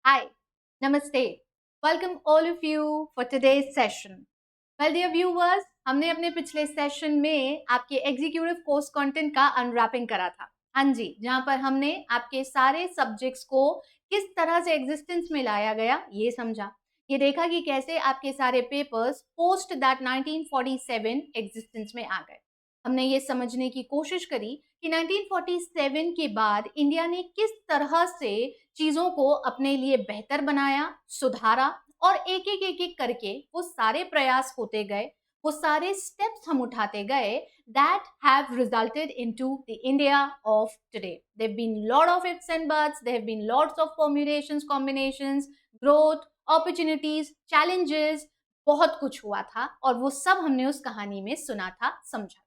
Hi, Namaste. Welcome all of you for today's session. Well, dear viewers, हमने अपने पिछले session में आपके एग्जीक्यूटिव कोर्स कंटेंट का अनरैपिंग करा था। हाँ जी, जहां पर हमने आपके सारे सब्जेक्ट्स को किस तरह से एग्जिस्टेंस में लाया गया ये समझा। ये देखा कि कैसे आपके सारे पेपर्स पोस्ट दैट 1947 एग्जिस्टेंस में आ गए। हमने ये समझने की कोशिश करी कि 1947 के बाद इंडिया ने किस तरह से चीजों को अपने लिए बेहतर बनाया, सुधारा और एक एक करके वो सारे प्रयास होते गए, वो सारे स्टेप्स हम उठाते गए that have resulted into the India of today. There have been lot of ifs and buts, there have been lots of permutations, combinations, growth, opportunities, challenges, बहुत कुछ हुआ था और वो सब हमने उस कहानी में सुना था, समझा।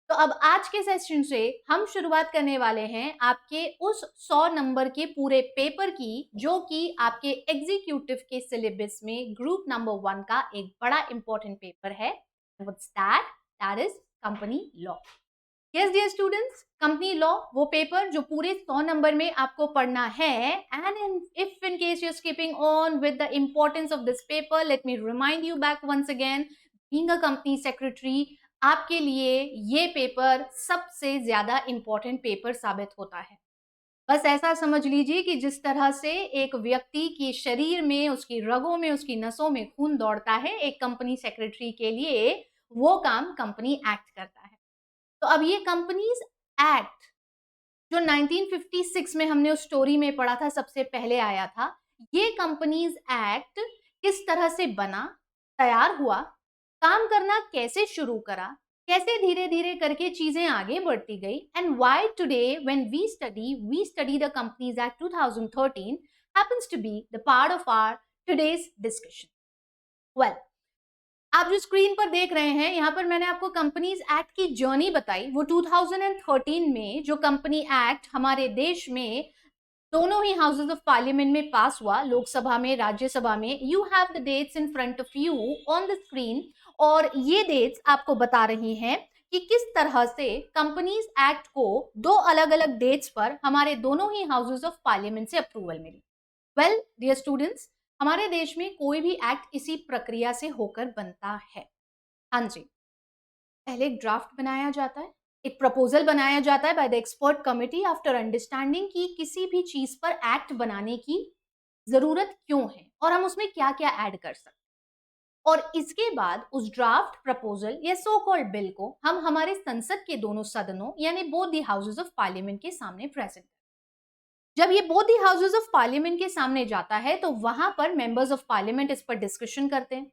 तो अब आज के सेशन से हम शुरुआत करने वाले हैं आपके उस 100 नंबर के पूरे पेपर की, जो कि आपके एग्जीक्यूटिव के सिलेबस में ग्रुप नंबर 1 का एक बड़ा इंपॉर्टेंट पेपर है। What's that? That is company law. Yes dear students, company law वो पेपर जो पूरे 100 नंबर में आपको पढ़ना है। And if in case you're skipping on with the importance of this paper, let me remind you back once again, being a company secretary आपके लिए ये पेपर सबसे ज्यादा इंपॉर्टेंट पेपर साबित होता है। बस ऐसा समझ लीजिए कि जिस तरह से एक व्यक्ति के शरीर में, उसकी रगों में, उसकी नसों में खून दौड़ता है, एक कंपनी सेक्रेटरी के लिए वो काम कंपनी एक्ट करता है। तो अब ये कंपनीज एक्ट जो 1956 में हमने उस स्टोरी में पढ़ा था, सबसे पहले आया था, ये कंपनीज एक्ट किस तरह से बना, तैयार हुआ, काम करना कैसे शुरू करा, कैसे धीरे धीरे करके चीजें आगे बढ़ती गई, and why today when we study the companies Act 2013 happens to be the part of our today's discussion. Well, आप जो स्क्रीन पर देख रहे हैं, यहाँ पर मैंने आपको कंपनीज एक्ट की जर्नी बताई। वो 2013 में जो कंपनी एक्ट हमारे देश में दोनों ही हाउसेस ऑफ पार्लियामेंट में पास हुआ, लोकसभा में, राज्यसभा में। You have the dates in front of you on the screen, और ये डेट्स आपको बता रही हैं कि किस तरह से कंपनीज एक्ट को दो अलग अलग डेट्स पर हमारे दोनों ही हाउसेस ऑफ पार्लियामेंट से अप्रूवल मिली। वेल डियर स्टूडेंट्स, हमारे देश में कोई भी एक्ट इसी प्रक्रिया से होकर बनता है। हाँ जी, पहले एक ड्राफ्ट बनाया जाता है, एक प्रपोजल बनाया जाता है by the expert committee after understanding कि किसी भी चीज पर एक्ट बनाने की जरूरत क्यों है और हम उसमें क्या क्या ऐड कर सकते हैं। और इसके बाद उस ड्राफ्ट प्रपोजल या सो कॉल्ड बिल को हम हमारे संसद के दोनों सदनों यानी both the houses of parliament के सामने प्रेजेंट। जब ये both the houses of parliament के सामने जाता है तो वहां पर मेंबर्स ऑफ पार्लियामेंट इस पर डिस्कशन करते हैं।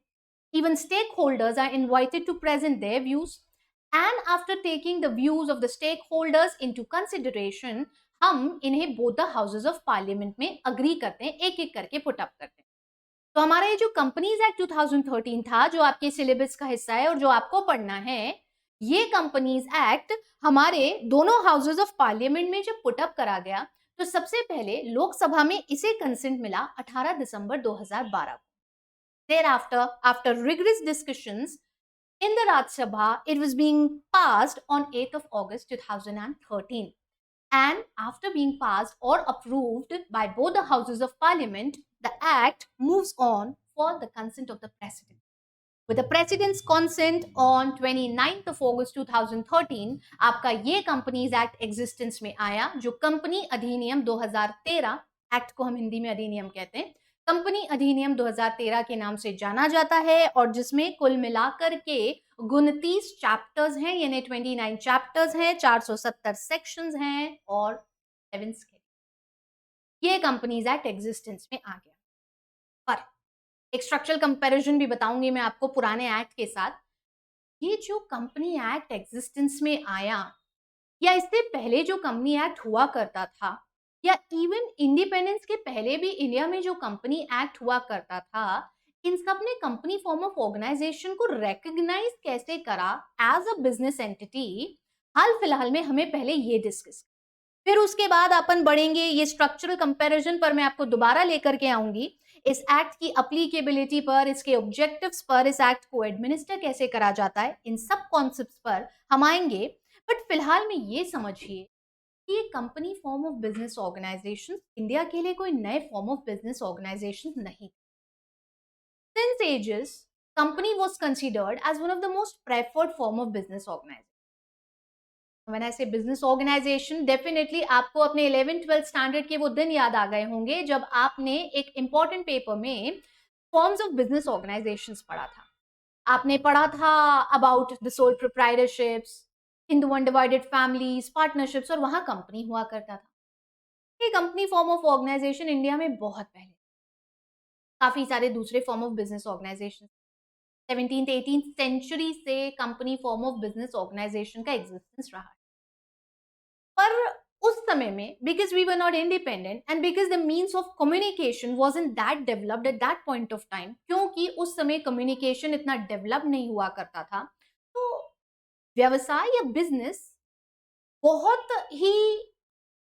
Even stakeholders are invited to present their views, and after taking the views of the stakeholders into consideration, हम इन्हें both the houses of parliament में अग्री करते हैं, एक एक करके पुट अप करते हैं। तो हमारा ये जो कंपनीज एक्ट 2013 था, जो आपके सिलेबस का हिस्सा है और जो आपको पढ़ना है, ये कंपनीज एक्ट हमारे दोनों हाउसेस ऑफ पार्लियामेंट में जब पुट अप करा गया, तो सबसे पहले लोकसभा में इसे कंसेंट मिला 18 दिसंबर 2012 को। Thereafter, after rigorous discussions in the Rajya Sabha, it was being passed on 8th of August 2013. And after being passed or approved by both the houses of parliament, the act moves on for the consent of the president. With the president's consent on 29th of August 2013, आपका ये companies act existence में आया, जो company अधिनियम 2013, act को हम हिंदी में अधिनियम कहते हैं, कंपनी अधिनियम 2013 के नाम से जाना जाता है, और जिसमें कुल मिलाकर के 29 चैप्टर्स हैं, यानी 29 चैप्टर्स हैं, 470 सेक्शंस हैं और 7 स्केल। ये कंपनीज एक्ट एग्जिस्टेंस में आ गया। पर एक स्ट्रक्चरल कंपैरिजन भी बताऊंगी मैं आपको पुराने एक्ट के साथ। ये जो कंपनी एक्ट एग्जिस्टेंस में आया, या इससे पहले जो कंपनी एक्ट हुआ करता था, या इवन इंडिपेंडेंस के पहले भी इंडिया में जो कंपनी एक्ट हुआ करता था, इन सब ने कंपनी फॉर्म ऑफ ऑर्गेनाइजेशन को रिकॉग्नाइज कैसे करा एज अ बिजनेस एंटिटी, हाल फिलहाल में हमें पहले ये डिस्कस, फिर उसके बाद अपन बढ़ेंगे ये स्ट्रक्चरल कंपैरिजन पर, मैं आपको दोबारा लेकर के आऊंगी इस एक्ट की अप्लीकेबिलिटी पर, इसके ऑब्जेक्टिव्स पर, इस एक्ट को एडमिनिस्टर कैसे करा जाता है, इन सब कॉन्सेप्ट्स पर हम आएंगे। बट फिलहाल में ये समझिए ये company form of business organisation India के लिए कोई नए फॉर्म ऑफ बिजनेस ऑर्गेनाइजेशन नहीं. Since ages, company was considered as one of the most preferred form of business organization. When I say business organization, definitely आपको अपने 11th-12th standard के वो दिन याद आ गए होंगे जब आपने एक important पेपर में forms of business organizations पढ़ा था. आपने पढ़ा था about the sole proprietorships, into undivided families, partnerships, और वहां कंपनी हुआ करता था. ये company form of organisation India में बहुत पहले, काफी सारे दूसरे form of business organisation 17th 18th century से company form of business organisation का एग्जिस्टेंस रहा है. पर उस समय में because we were not independent and because the means of communication wasn't that developed at that point of time, क्योंकि उस समय कम्युनिकेशन इतना डेवलप नहीं हुआ करता था, तो व्यवसाय या बिजनेस बहुत ही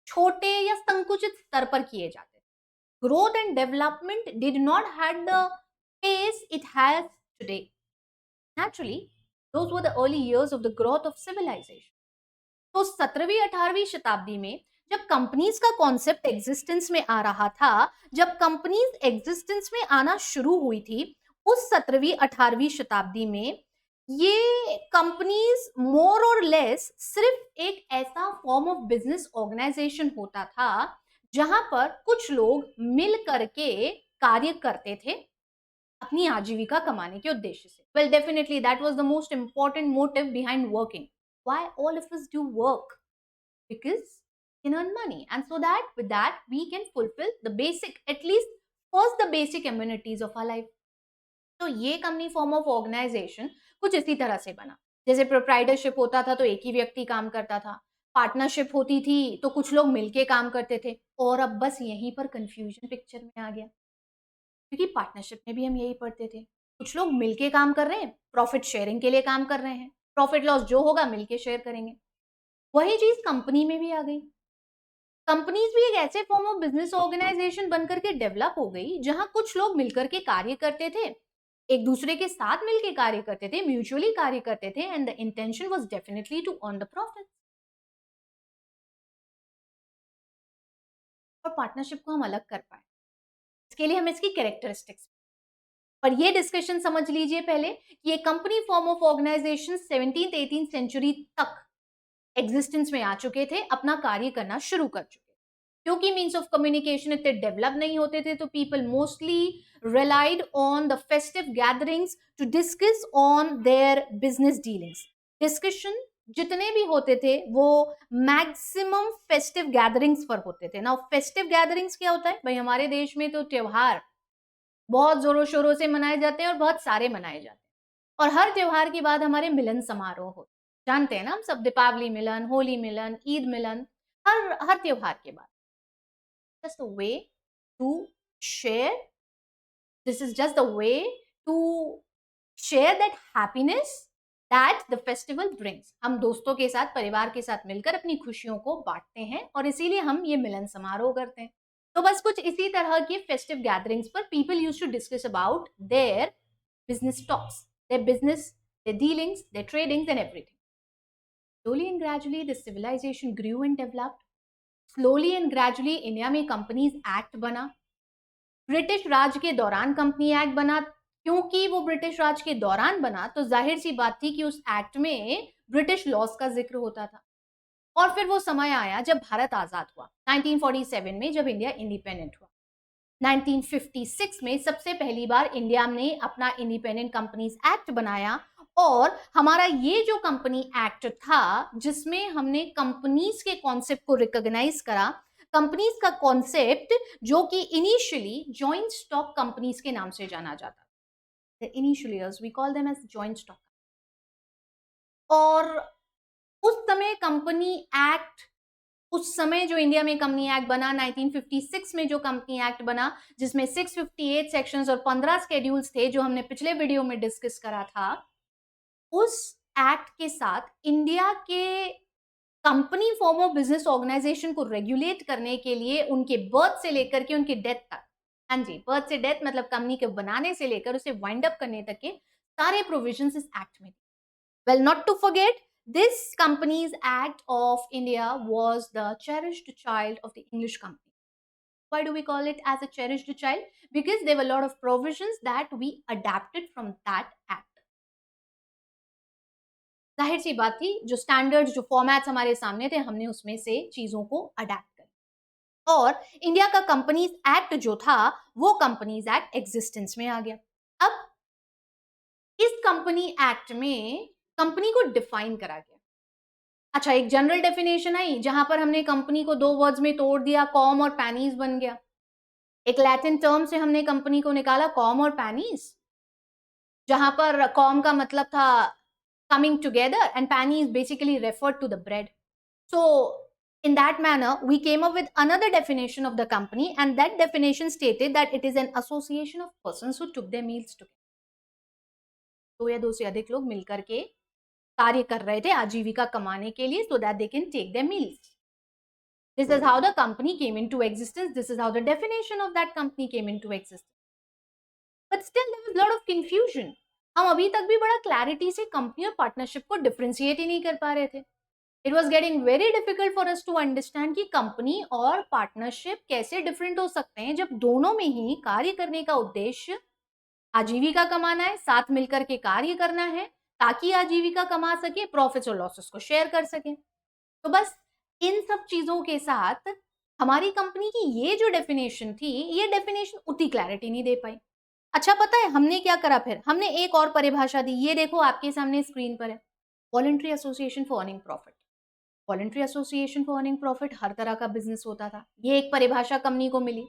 छोटे या संकुचित स्तर पर किए जाते थे. Growth and development did not had the pace it has today. Naturally, those were the early years of the growth of civilization. तो 17वीं 18वीं शताब्दी में जब कंपनीज का कॉन्सेप्ट एग्जिस्टेंस में आ रहा था, जब कंपनीज एग्जिस्टेंस में आना शुरू हुई थी, उस 17वीं 18वीं शताब्दी में ये कंपनीज मोर और लेस सिर्फ एक ऐसा फॉर्म ऑफ बिजनेस ऑर्गेनाइजेशन होता था जहां पर कुछ लोग मिल करके कार्य करते थे अपनी आजीविका कमाने के उद्देश्य से. Well definitely that was the most important motive behind working. Why all of us do work? Because we can earn money, and so that with that we can fulfill the basic, at least first the basic amenities of our life. तो ये company form of organisation कुछ इसी तरह से बना. जैसे proprietorship होता था तो एक ही व्यक्ति काम करता था, पार्टनरशिप होती थी तो कुछ लोग मिलके काम करते थे, और अब बस यहीं पर कंफ्यूजन पिक्चर में आ गया, क्योंकि पार्टनरशिप में भी हम यही पढ़ते थे, कुछ लोग मिलके काम कर रहे हैं, प्रॉफिट शेयरिंग के लिए काम कर रहे हैं, प्रॉफिट लॉस जो होगा मिलके शेयर करेंगे. वही चीज कंपनी में भी आ गई. कंपनीज भी एक ऐसे फॉर्म ऑफ बिजनेस ऑर्गेनाइजेशन बनकर के डेवलप हो गई जहां कुछ लोग मिलकर के कार्य करते थे, एक दूसरे के साथ मिलकर कार्य करते थे, म्यूचुअली कार्य करते थे, and the intention was definitely to earn the profit. और पार्टनरशिप को हम अलग कर पाए, इसके लिए हमें इसकी कैरेक्टरिस्टिक्स, पर ये डिस्कशन समझ लीजिए पहले कि ये company form of organisation 17th 18th century तक एग्जिस्टेंस में आ चुके थे, अपना कार्य करना शुरू कर चुके, क्योंकि मीन्स ऑफ कम्युनिकेशन इतने डेवलप नहीं होते थे, तो people mostly relied on the festive gatherings to discuss on their business dealings. Discussion जितने भी होते थे वो मैक्सिमम फेस्टिव गैदरिंग्स पर होते थे ना. फेस्टिव गैदरिंग्स क्या होता है भाई? हमारे देश में तो त्योहार बहुत जोरों शोरों से मनाए जाते हैं और बहुत सारे मनाए जाते हैं, और हर त्योहार के बाद हमारे मिलन समारोह होते, जानते हैं ना हम सब, दीपावली मिलन, होली मिलन, ईद मिलन, हर त्योहार के बाद. Just a way to share, this is just the way to share that happiness that the festival brings. हम दोस्तों के साथ, परिवार के साथ मिलकर अपनी खुशियों को बांटते हैं, और इसीलिए हम ये मिलन समारोह करते हैं. तो बस कुछ इसी तरह के फेस्टिव गैदरिंग्स पर people use to discuss about their business talks, their business, their dealings, their tradings and everything. Slowly and gradually the civilization grew and developed. Slowly and gradually India में कंपनीज एक्ट बना. British राज के दौरान company act बना. क्योंकि वो British राज के दौरान बना तो जाहिर सी बात थी कि उस एक्ट में ब्रिटिश लॉज का जिक्र होता था. और फिर वो समय आया जब भारत आजाद हुआ 1947 में, जब इंडिया इंडिपेंडेंट हुआ. 1956 में सबसे पहली बार इंडिया ने अपना इंडिपेंडेंट कंपनीज एक्ट बनाया, और हमारा ये जो कंपनी एक्ट था जिसमें हमने कंपनीज के कॉन्सेप्ट को रिकॉग्नाइज करा, कंपनीज का कॉन्सेप्ट जो कि इनिशियली जॉइंट स्टॉक कंपनीज के नाम से जाना जाता. The initial years we call them as joint stock. और उस समय कंपनी एक्ट, उस समय जो इंडिया में कंपनी एक्ट बना 1956 में जो कंपनी एक्ट बना, जिसमें 658 सेक्शंस और 15 स्केड्यूल्स थे जो हमने पिछले वीडियो में डिस्कस करा था, उस एक्ट के साथ इंडिया के company form of business organization को रेगुलेट करने के लिए उनके बर्थ से लेकर के उनके डेथ तक, हाँ जी, बर्थ से डेथ मतलब कंपनी के बनाने से लेकर उसे वाइंड अप करने तक के सारे प्रोविजंस इस एक्ट में. Well, not to forget this Companies Act of India was the cherished child of the English company. Why do we call it as a cherished child? Because there were a lot of provisions that we adapted from that act. जाहिर सी बात थी, जो standards, जो formats हमारे सामने थे, हमने उसमें से चीजों को अडेप्ट कर, और इंडिया का कंपनीज एक्ट जो था वो कंपनीज एक्ट एग्जिस्टेंस में आ गया। अब इस कंपनी एक्ट में कंपनी को डिफाइन करा गया। अच्छा, एक जनरल डेफिनेशन आई जहां पर हमने कंपनी को 2 वर्ड्स में तोड़ दिया, कॉम और पैनीज बन गया। एक लैटिन टर्म से हमने कंपनी को निकाला, कॉम और पैनीज, जहां पर कॉम का मतलब था coming together and pannies basically referred to the bread. So in that manner we came up with another definition of the company, and that definition stated that it is an association of persons who took their meals together. दो या दो से अधिक लोग मिलकर के कार्य कर रहे थे आजीविका कमाने के लिए, so that they can take their meals. This is how the company came into existence. This is how the definition of that company came into existence. But still there was a lot of confusion. हम अभी तक भी बड़ा clarity से company और partnership को differentiate ही नहीं कर पा रहे थे। It was getting very difficult for us to understand कि कंपनी और पार्टनरशिप कैसे डिफरेंट हो सकते हैं, जब दोनों में ही कार्य करने का उद्देश्य आजीविका कमाना है, साथ मिलकर के कार्य करना है ताकि आजीविका कमा सके, प्रॉफिट्स और लॉसेस को शेयर कर सके। तो बस इन सब चीजों के साथ हमारी कंपनी की ये जो डेफिनेशन थी, ये डेफिनेशन उतनी क्लैरिटी नहीं दे पाई। अच्छा, पता है हमने क्या करा फिर? हमने एक और परिभाषा दी, ये देखो आपके सामने स्क्रीन पर है, voluntary association for earning profit. Voluntary association for earning profit हर तरह का बिजनेस होता था, ये एक परिभाषा कंपनी को मिली।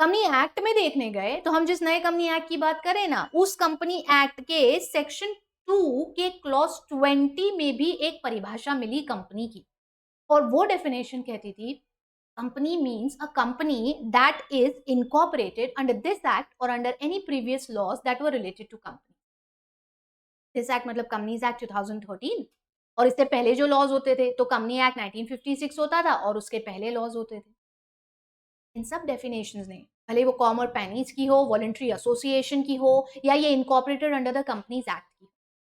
कंपनी एक्ट में देखने गए तो हम जिस नए कंपनी एक्ट की बात करें ना, उस कंपनी एक्ट के सेक्शन 2 के क्लॉज 20 में भी एक परिभाषा मिली कंपनी की, और वो डेफिनेशन कहती थी company means a company that is incorporated under this act or under any previous laws that were related to company. This act मतलब Companies Act 2013, और इससे पहले जो लॉज होते थे तो कंपनी एक्ट 1956 होता था और उसके पहले लॉज होते थे। इन सब डेफिनेशंस ने, भले वो कॉम और पैनीज की हो, वॉलंटरी एसोसिएशन की हो, या ये incorporated under the companies act की,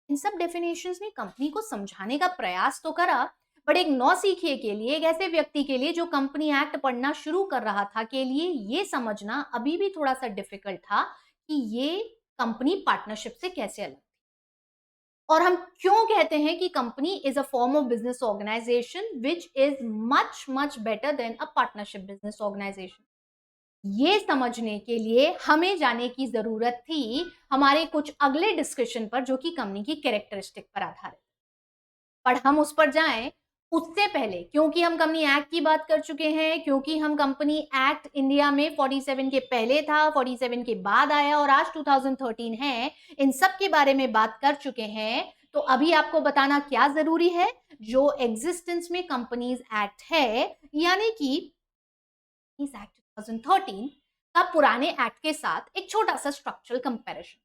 इन सब डेफिनेशंस ने कंपनी को समझाने का प्रयास तो करा, बट एक नौसीखिए के लिए, एक ऐसे व्यक्ति के लिए जो कंपनी एक्ट पढ़ना शुरू कर रहा था, के लिए ये समझना अभी भी थोड़ा सा डिफिकल्ट था कि ये कंपनी पार्टनरशिप से कैसे अलग थी। और हम क्यों कहते हैं कि company is a form of business organization which is much much better than a partnership business organization, ये समझने के लिए हमें जाने की जरूरत थी हमारे कुछ अगले डिस्कशन पर, जो कि कंपनी की कैरेक्टरिस्टिक पर आधारित। पर हम उस पर जाएं उससे पहले, क्योंकि हम कंपनी एक्ट की बात कर चुके हैं, क्योंकि हम कंपनी एक्ट इंडिया में 47 के पहले था, 47 के बाद आया और आज 2013 है, इन सब के बारे में बात कर चुके हैं, तो अभी आपको बताना क्या जरूरी है, जो एग्जिस्टेंस में कंपनीज एक्ट है, यानी कि इस एक्ट 2013 का पुराने एक्ट के साथ एक छोटा सा structural comparison.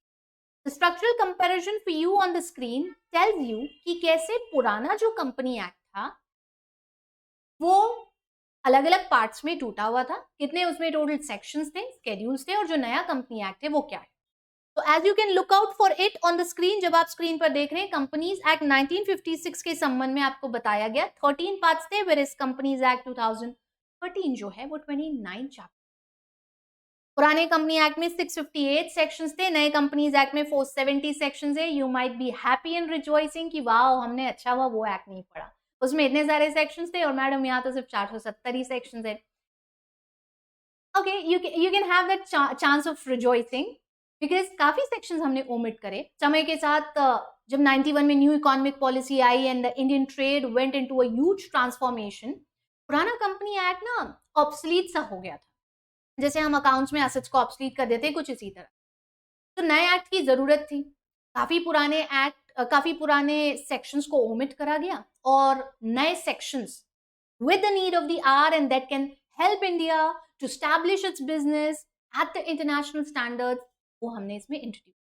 The structural comparison for you on the screen tells you कि कैसे पुराना जो कंपनी एक्ट था वो अलग अलग पार्ट्स में टूटा हुआ था, कितने उसमें टोटल सेक्शंस थे, स्केड्यूल्स थे, और जो नया कंपनी एक्ट है वो क्या है। तो as you can look out for it on the screen, जब आप स्क्रीन पर देख रहे हैं, कंपनीज एक्ट 1956 के संबंध में आपको बताया गया 13 पार्ट्स थे, वेयरएज कंपनीज एक्ट 2013 जो है वो 29 चैप्टर। पुराने कंपनी एक्ट में 658 सेक्शंस थे, नए कंपनीज एक्ट में 470 सेक्शंस है। You might be happy and rejoicing कि वाओ, हमने अच्छा हुआ वो एक्ट नहीं पढ़ा, उसमें इतने सारे सेक्शंस थे, और मैडम यहाँ तो सिर्फ 470 ही सेक्शंस है। Okay, you can have that chance of rejoicing, because काफी सेक्शंस हमने ओमिट करे। समय के साथ जब 91 में new economic policy I and the Indian trade went into a huge transformation, पुराना कंपनी एक्ट ना ऑब्सलीट सा हो गया था, जैसे हम अकाउंट्स में एसेट्स को ऑब्सलीट कर देते हैं, कुछ इसी तरह। तो नए एक्ट की जरूरत थी, काफी पुराने सेक्शंस को ओमिट करा गया, और नए sections with the need of the hour and that can help India to establish its business at the international standards, वो हमने इसमें इंट्रोड्यूस।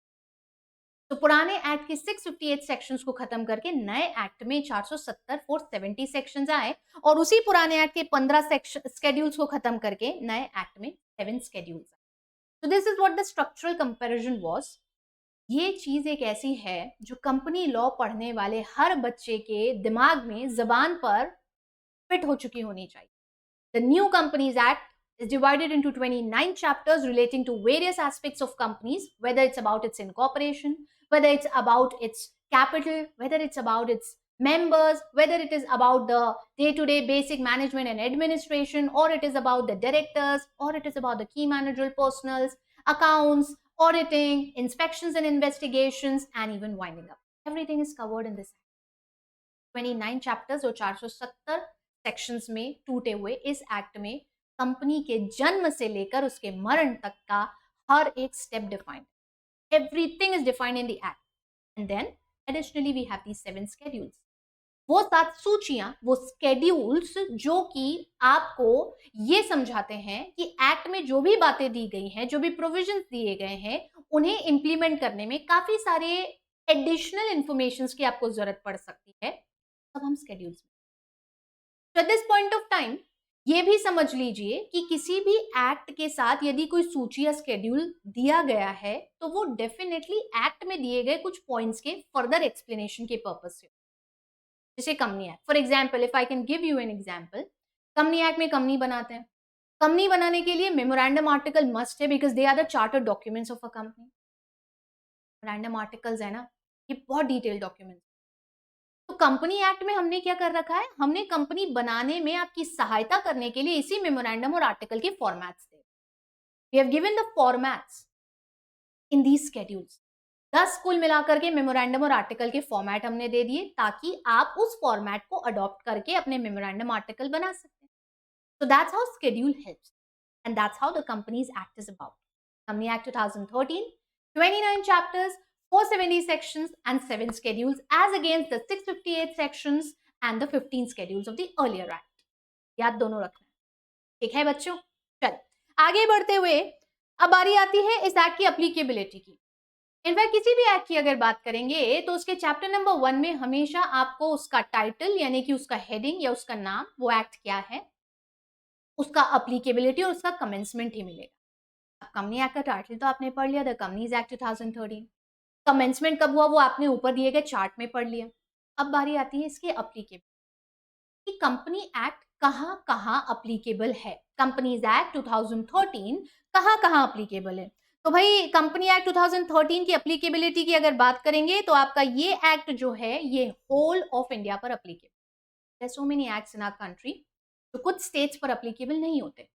तो पुराने एक्ट के 658 सेक्शंस को खत्म करके नए एक्ट में 470 470 सेक्शंस आए, और उसी पुराने एक्ट के 15 स्केड्यूल्स को खत्म करके नए एक्ट में 7 स्केड्यूल्स आए। So this is what the structural comparison was. ये चीज एक ऐसी है जो कंपनी लॉ पढ़ने वाले हर बच्चे के दिमाग में, जबान पर फिट हो चुकी होनी चाहिए. The new Companies Act is divided into 29 chapters relating to various aspects of companies, whether it's about its incorporation, whether it's about its capital, whether it's about its members, whether it is about the day-to-day basic management and administration, or it is about the directors, or it is about the key managerial personals, accounts, auditing, inspections and investigations, and even winding up. Everything is covered in this 29 chapters और 470 sections में टूटे हुए इस act में company के जन्म से लेकर उसके मरण तक का हर एक step defined. Everything is defined in the act. And then additionally we have these 7 schedules. वो 7 सूचियां, वो स्केड्यूल्स जो कि आपको ये समझाते हैं कि एक्ट में जो भी बातें दी गई हैं, जो भी प्रोविजंस दिए गए हैं, उन्हें इंप्लीमेंट करने में काफी सारे एडिशनल इंफॉर्मेशन की आपको जरूरत पड़ सकती है. अब हम स्केड्यूल्स में, at this point of time ये भी समझ लीजिए कि किसी भी एक्ट के साथ यदि कोई सूची या स्केड्यूल दिया गया है तो वो डेफिनेटली एक्ट में दिए गए कुछ पॉइंट्स के फर्दर एक्सप्लेनेशन के पर्पज से. जैसे company act, for example, if I can give you an example, company act में कंपनी बनाते हैं. कंपनी बनाने के लिए मेमोरेंडम आर्टिकल मस्ट है because they are the chartered documents of a company. Memorandum articles है ना, ये बहुत डिटेल डॉक्यूमेंट्स. तो कंपनी एक्ट में हमने क्या कर रखा है, हमने कंपनी बनाने में आपकी सहायता करने के लिए इसी मेमोरेंडम और आर्टिकल के फॉर्मेट्स थे. We have given the formats in these schedules. 10 कुल मिलाकर के मेमोरेंडम और आर्टिकल के फॉर्मेट हमने दे दिए ताकि आप उस फॉर्मेट को अडॉप्ट करके अपने मेमोरेंडम आर्टिकल बना सकते हैं. So that's how schedule helps, and that's how the Companies Act is about. Company Act 2013, 29 chapters, 470 sections and 7 schedules as against the 658 sections and the 15 schedules of the earlier act. याद दोनों रखना है. ठीक है बच्चों, चल आगे बढ़ते हुए अब बारी आती है इस एक्ट की अप्लीकेबिलिटी की. इनफैक्ट किसी भी एक्ट की अगर बात करेंगे तो उसके चैप्टर नंबर 1 में हमेशा आपको उसका टाइटल यानी कि उसका हेडिंग या उसका नाम, वो एक्ट क्या है, उसका अप्लीकेबिलिटी और उसका कमेंसमेंट ही मिलेगा. अब कंपनी एक्ट का टाइटल तो आपने पढ़ लिया, द कंपनीज एक्ट 2013. कमेंसमेंट कब हुआ वो आपने ऊपर दिए गए चार्ट में पढ़ लिया. अब बारी आती है इसके अप्लीकेबल कि कंपनी एक्ट कहां कहां अप्लीकेबल है. कंपनीज एक्ट 2013 कहां कहां अप्लीकेबल है. तो भाई कंपनी एक्ट 2013 की अप्लीकेबिलिटी की अगर बात करेंगे तो आपका ये एक्ट जो है ये होल ऑफ इंडिया पर applicable. There are so many acts in our country जो कुछ स्टेट्स पर अप्लीकेबल नहीं होते,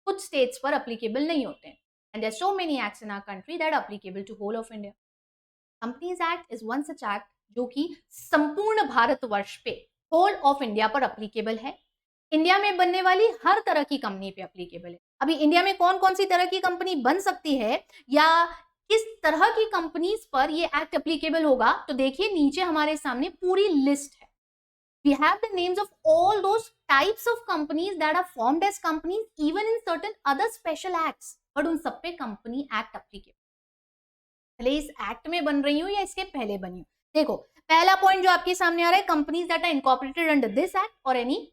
कुछ स्टेट्स पर अप्लीकेबल नहीं होते, and there are so many acts in our country that are applicable to whole of India. Companies act is one such act जो कि संपूर्ण भारतवर्ष पे, होल ऑफ इंडिया पर अप्लीकेबल है. इंडिया में बनने वाली हर तरह की कंपनी पे अप्लीकेबल है. अभी इंडिया में कौन कौन सी तरह की कंपनी बन सकती है या किस तरह की कंपनीज पर ये एक्ट अप्लीकेबल होगा, तो देखिए नीचे हमारे सामने पूरी लिस्ट है. We have the names of all those types of companies that are formed as companies even in certain other special acts, but उन सब पे कंपनी एक्ट अप्लीकेबल. पहले इस एक्ट में बन रही हूँ या इसके पहले बनी हूँ. देखो पहला पॉइंट जो आपके सामने आ रहा है, companies that are incorporated under this act और एनी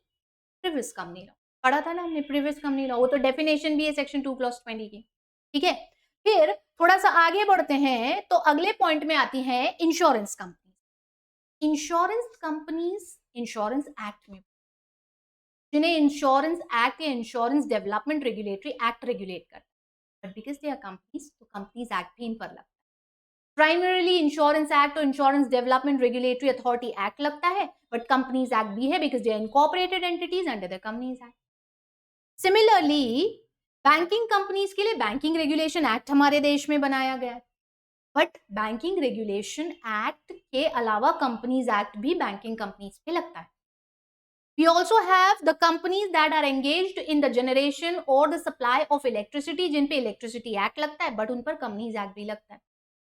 प्रीवियस कंपनी लॉ. पढ़ा था ना हमने प्रीवियस कंपनी लॉ, वो तो डेफिनेशन भी है सेक्शन 2 क्लॉज 20 की. ठीक है, फिर थोड़ा सा आगे बढ़ते हैं तो अगले पॉइंट में आती है insurance company. Insurance companies insurance act में, जिन्हें इंश्योरेंस एक्ट या insurance development regulatory act regulate करता है, but because they are companies तो कंपनीज एक्ट भी इन पर लगता है. प्राइमरीली इंश्योरेंस एक्ट और insurance development regulatory authority act लगता है, बट कंपनीज एक्ट भी है because they are incorporated entities under the companies act. Similarly banking companies के लिए बैंकिंग रेगुलेशन एक्ट हमारे देश में बनाया गया है, बट बैंकिंग रेगुलेशन एक्ट के अलावा कंपनीज एक्ट भी बैंकिंग कंपनीज पे लगता है. We also have the companies that are engaged in the generation or the supply of electricity, जिन पे इलेक्ट्रिसिटी एक्ट लगता है, बट उन पर कंपनीज एक्ट भी लगता है.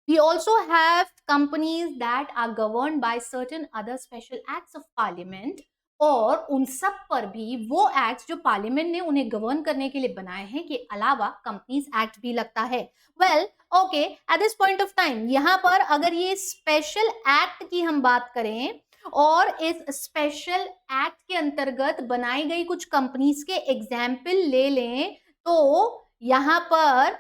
We also have companies that are governed by certain other special acts of parliament, और उन सब पर भी वो एक्ट्स जो पार्लियामेंट ने उन्हें गवर्न करने के लिए बनाए हैं के अलावा कंपनीज एक्ट भी लगता है. Well okay, at this point of time यहाँ पर अगर ये स्पेशल एक्ट की हम बात करें और इस स्पेशल एक्ट के अंतर्गत बनाई गई कुछ कंपनीज के एग्जाम्पल ले लें तो यहाँ पर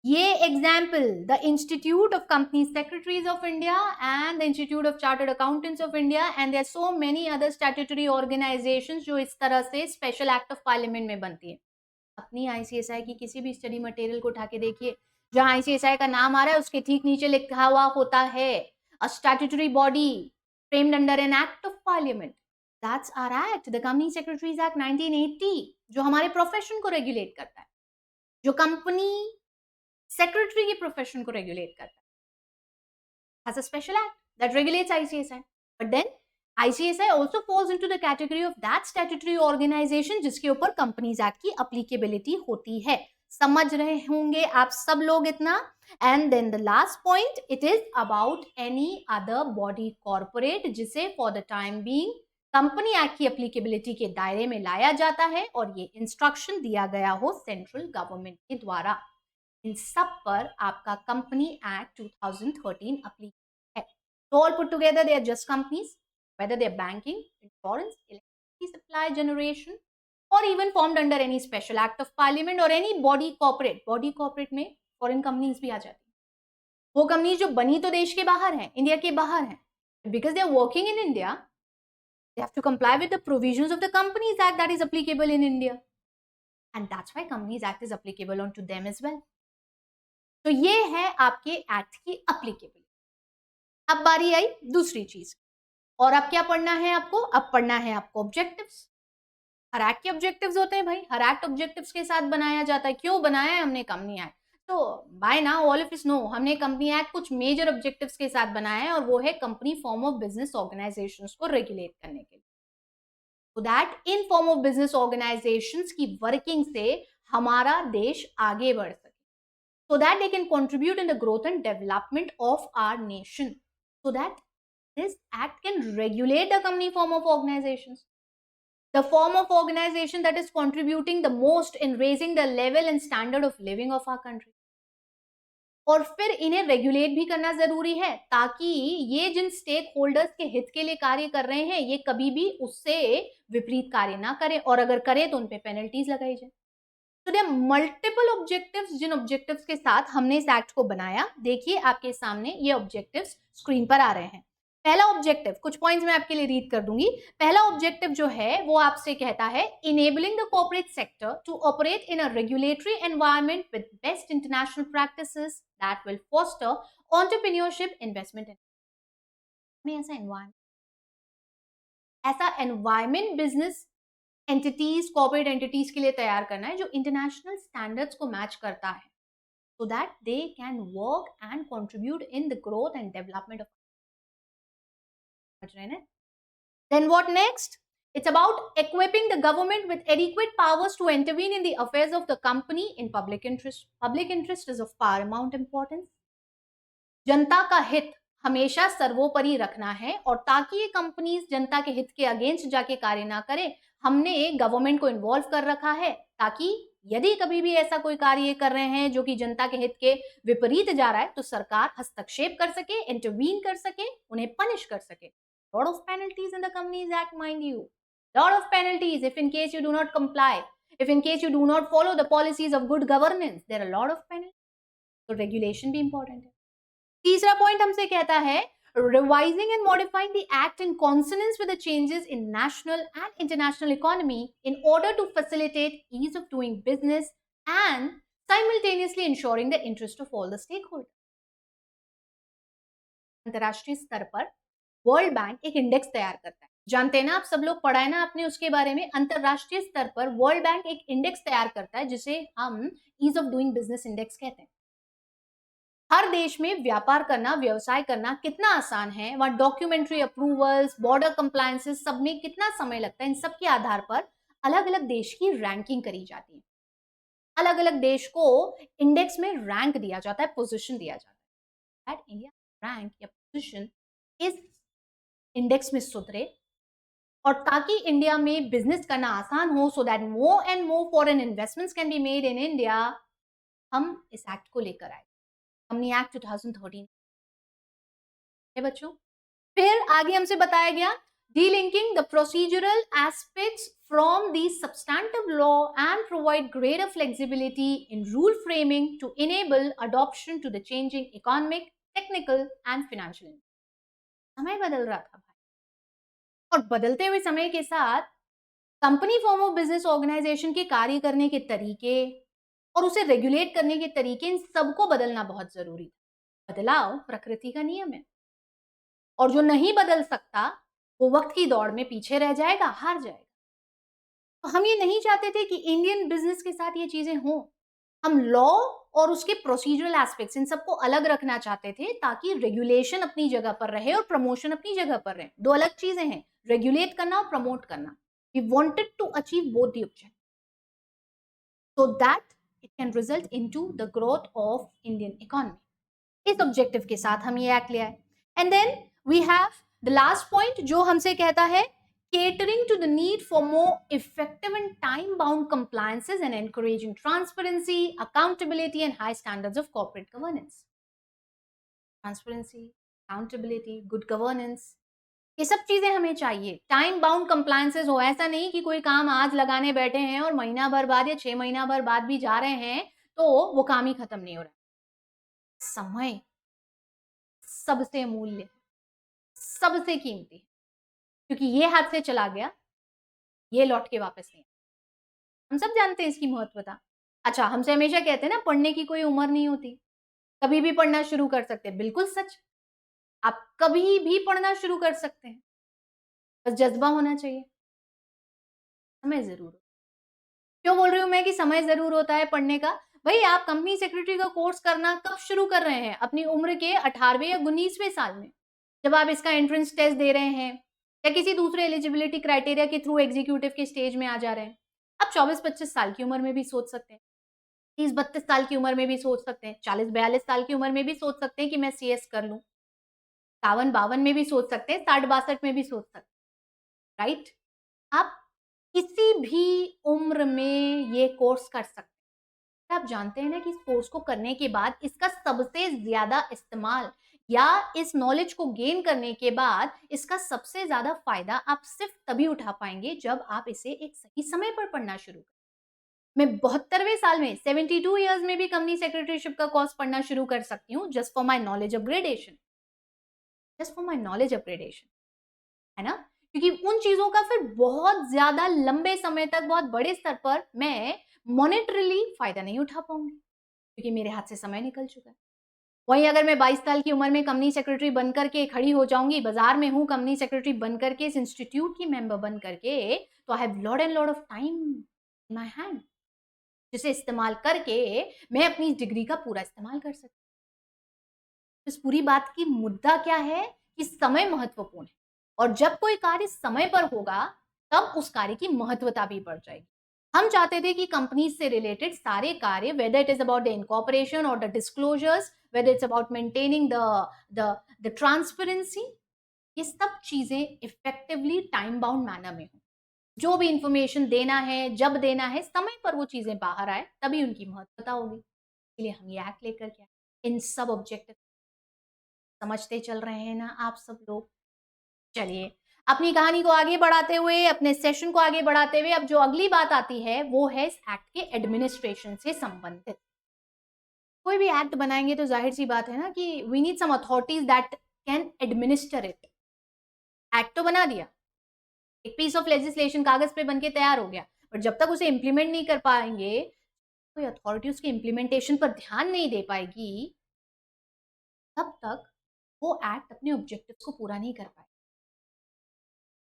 ये example the institute of company secretaries of India and the institute of chartered accountants of India and there so many other statutory organizations जो इस तरह से स्पेशल एक्ट ऑफ पार्लियामेंट में बनती है। अपनी आईसीएसआई की किसी भी स्टडी मटेरियल को उठा के देखिए, जहां आईसीएसआई का नाम आ रहा है उसके ठीक नीचे लिखा हुआ होता है a statutory body framed under an act of parliament. That's our act, the company secretaries act 1980, जो हमारे प्रोफेशन को रेगुलेट करता है, जो कंपनी सेक्रेटरी के प्रोफेशन को रेगुलेट करता है, has a special act that regulates ICSI. But then ICSI also falls into the category of that statutory organization जिसके ऊपर कंपनीज एक्ट की अप्लीकेबिलिटी होती है। समझ रहे होंगे आप सब लोग इतना। And then the last point, it is about any other body corporate जिसे for the time being company act की अप्लीकेबिलिटी के दायरे में लाया जाता है और ये इंस्ट्रक्शन दिया गया हो सेंट्रल गवर्नमेंट के द्वारा। इन सब पर आपका कंपनी एक्ट 2013 अप्लीकेबल है। So all put together they are just companies, whether they are banking, insurance, electricity supply generation or even formed under any special act of parliament or any body corporate. Body corporate में foreign companies भी आ जाती हैं। वो companies जो बनी तो देश के बाहर हैं, इंडिया के बाहर हैं, because they are working in India, they have to comply with the provisions of the Companies Act that is applicable in India, and that's why Companies Act is applicable onto them as well. तो ये है आपके act की applicability. अब बारी आई दूसरी चीज, और अब क्या पढ़ना है आपको? अब पढ़ना है आपको ऑब्जेक्टिव्स। हर एक्ट के ऑब्जेक्टिव्स होते हैं भाई, हर एक्ट ऑब्जेक्टिव्स के साथ बनाया जाता है। क्यों बनाया है हमने कंपनी एक्ट? तो by now all of you know हमने कंपनी एक्ट कुछ मेजर ऑब्जेक्टिव्स के साथ बनाया है, और वो है company form of business organizations को रेगुलेट करने के लिए, so that इन फॉर्म ऑफ बिजनेस ऑर्गेनाइजेशंस की वर्किंग से हमारा देश आगे बढ़ सके, so that they can contribute in the growth and development of our nation, so that this act can regulate the company form of organizations, the form of organization that is contributing the most in raising the level and standard of living of our country. और फिर इन्हें regulate भी करना जरूरी है ताकि ये जिन stake holders के हित के लिए कार्य कर रहे हैं ये कभी भी उससे विपरीत कार्य ना करें, और अगर करें तो उन पे पेनल्टीज लगाई जाए। तो देयर मल्टीपल ऑब्जेक्टिव्स, जिन ऑब्जेक्टिव्स के साथ हमने इस एक्ट को बनाया, देखिए आपके सामने ये ऑब्जेक्टिव्स स्क्रीन पर आ रहे हैं। पहला ऑब्जेक्टिव, कुछ पॉइंट्स मैं आपके लिए रीड कर दूंगी। पहला ऑब्जेक्टिव जो है वो आपसे कहता है enabling the corporate sector to operate in a regulatory environment with best international practices that will foster entrepreneurship, investment. ऐसा environment business entities, corporate entities के लिए तैयार करना है जो इंटरनेशनल स्टैंडर्ड्स को मैच करता है, so that they can work and contribute in the growth and development of. Then what next? It's about equipping the government with adequate powers to intervene in the affairs of the company in public interest. Public interest is of paramount importance. जनता का हित हमेशा सर्वोपरि रखना है, और ताकि ये companies जनता के हित के अगेंस्ट जाके कार्य ना करें, हमने गवर्नमेंट को इन्वॉल्व कर रखा है, ताकि यदि कभी भी ऐसा कोई कार्य कर रहे हैं जो कि जनता के हित के विपरीत जा रहा है तो सरकार हस्तक्षेप कर सके, इंटरवीन कर सके, उन्हें पनिश कर सके। Lot of penalties in the companies act, mind you, lot of penalties if in case you do not comply, if in case you do not follow the policies of good governance, there are lot of penalties. तो regulation भी important है। तीसरा point हमसे कहता है revising and modifying the act in consonance with the changes in national and international economy in order to facilitate ease of doing business and simultaneously ensuring the interest of all the stakeholders. अंतरराष्ट्रीय स्तर पर world bank एक index तैयार करता है, जानते हैं ना आप सब लोग, पढ़ा है ना आपने उसके बारे में। अंतरराष्ट्रीय स्तर पर वर्ल्ड बैंक एक इंडेक्स तैयार करता है जिसे हम ease of doing business index कहते हैं। हर देश में व्यापार करना, व्यवसाय करना कितना आसान है, वहां डॉक्यूमेंट्री अप्रूवल्स, बॉर्डर कंप्लायंसेस, सब में कितना समय लगता है, इन सब के आधार पर अलग अलग देश की रैंकिंग करी जाती है। अलग अलग देश को इंडेक्स में रैंक दिया जाता है, पोजीशन दिया जाता है। दैट इंडिया रैंक या पोजीशन इस इंडेक्स में सुधरे, और ताकि इंडिया में बिजनेस करना आसान हो, so that more and more foreign investments can be made in India, हम इस एक्ट को लेकर आए, कंपनी एक्ट 2013 है बच्चों। फिर आगे हमसे बताया गया delinking the procedural aspects from the substantive law and provide greater flexibility in rule framing to enable adoption to the changing economic, technical and financial. समय बदल रहा था भाई, और बदलते हुए समय के साथ company form of business organization के कार्य करने के तरीके और उसे रेगुलेट करने के तरीके, इन सबको बदलना बहुत जरूरी है। बदलाव प्रकृति का नियम है, और जो नहीं बदल सकता वो वक्त की दौड़ में पीछे रह जाएगा, हार जाएगा। तो हम ये नहीं चाहते थे कि इंडियन बिजनेस के साथ ये चीजें हों। हम लॉ और उसके प्रोसीजरल एस्पेक्ट्स इन सबको अलग रखना चाहते थे, ताकि रेगुलेशन अपनी जगह पर रहे और प्रमोशन अपनी जगह पर रहे। दो अलग चीजें हैं, रेगुलेट करना और प्रमोट करना। We wanted to achieve both the objective so that it can result into the growth of Indian economy. इस ऑब्जेक्टिव के साथ हम ये एक्ट ले आए। And then we have the last point जो हमसे कहता है catering to the need for more effective and time-bound compliances and encouraging transparency, accountability and high standards of corporate governance. Transparency, accountability, good governance, ये सब चीजें हमें चाहिए। Time bound compliances हो, ऐसा नहीं कि कोई काम आज लगाने बैठे हैं और महीना भर बाद या 6 महीना भर बाद भी जा रहे हैं तो वो काम ही खत्म नहीं हो रहा। समय सबसे अमूल्य, सबसे कीमती, क्योंकि ये हाथ से चला गया, ये लौट के वापस नहीं। हम सब जानते हैं इसकी महत्वता। अच्छा, हमसे हमेशा कहते हैं ना, पढ़ने की कोई उम्र नहीं होती, कभी भी पढ़ना शुरू कर सकते हैं। बिल्कुल सच, आप कभी भी पढ़ना शुरू कर सकते हैं, बस जज्बा होना चाहिए। समय जरूर, क्यों बोल रही हूं मैं कि समय जरूर होता है पढ़ने का? भाई, आप कंपनी सेक्रेटरी का कोर्स करना कब शुरू कर रहे हैं? अपनी उम्र के 18वें या 19वें साल में, जब आप इसका एंट्रेंस टेस्ट दे रहे हैं या किसी दूसरे एलिजिबिलिटी क्राइटेरिया के थ्रू एग्जीक्यूटिव के स्टेज में आ जा रहे हैं। आप 24-25 साल की उम्र में भी सोच सकते हैं, 30-32 साल की उम्र में भी सोच सकते हैं, 40-42 साल की उम्र में भी सोच सकते हैं कि मैं CS कर लूं, 51-52 में भी सोच सकते हैं, 60-62 में भी सोच सकते हैं, राइट? आप किसी भी उम्र में ये कोर्स कर सकते हैं। आप जानते हैं ना कि इस कोर्स को करने के बाद इसका सबसे ज्यादा इस्तेमाल, या इस नॉलेज को गेन करने के बाद इसका सबसे ज्यादा फायदा आप सिर्फ तभी उठा पाएंगे जब आप इसे एक सही समय पर पढ़ना शुरू करें। मैं 72वें साल में, 72 इयर्स में भी कंपनी सेक्रेटरीशिप का कोर्स पढ़ना शुरू कर सकती हूँ, just for my knowledge upgradation, just for my knowledge upgradation, है ना? क्योंकि उन चीजों का फिर बहुत ज्यादा लंबे समय तक, बहुत बड़े स्तर पर मैं मॉनेटरीली फायदा नहीं उठा पाऊंगी, क्योंकि मेरे हाथ से समय निकल चुका है। वहीं अगर मैं 22 साल की उम्र में कंपनी सेक्रेटरी बनकर के खड़ी हो जाऊंगी, बाजार में हूं कंपनी सेक्रेटरी बनकर के, इस इंस्टीट्यूट की मेंबर बनकर के, तो I have lot and lot of time in my hand, जिसे इस्तेमाल करके मैं अपनी डिग्री का पूरा इस्तेमाल कर सकती हूँ। इस पूरी बात की मुद्दा क्या है कि समय महत्वपूर्ण है, और जब कोई कार्य समय पर होगा तब उस कार्य की महत्वता भी बढ़ जाएगी। हम चाहते थे कि कंपनी से रिलेटेड सारे कार्य, whether it is about the incorporation और the disclosures, whether it's about maintaining the transparency, ये सब चीजें इफेक्टिवली टाइम बाउंड मैनर में हो। जो भी इंफॉर्मेशन देना है, जब देना है, समय पर वो चीजें बाहर आए, तभी उनकी महत्वता होगी। इसलिए हम ये एक्ट लेकर के इन सब ऑब्जेक्टिव समझते चल रहे हैं ना आप सब लोग। चलिए, अपनी कहानी को आगे बढ़ाते हुए, अपने सेशन को आगे बढ़ाते हुए, अब जो अगली बात आती है वो है इस एक्ट के एडमिनिस्ट्रेशन से संबंधित। कोई भी एक्ट बनाएंगे तो जाहिर सी बात है ना कि we need some authorities that can administer it. Act तो बना दिया, एक पीस ऑफ लेजिस्लेशन कागज पे बनके तैयार हो गया, पर जब तक उसे इंप्लीमेंट नहीं कर पाएंगे, कोई अथॉरिटी उसके इंप्लीमेंटेशन पर ध्यान नहीं दे पाएगी, तब तक वो एक्ट अपने ऑब्जेक्टिव्स को पूरा नहीं कर पाएगा।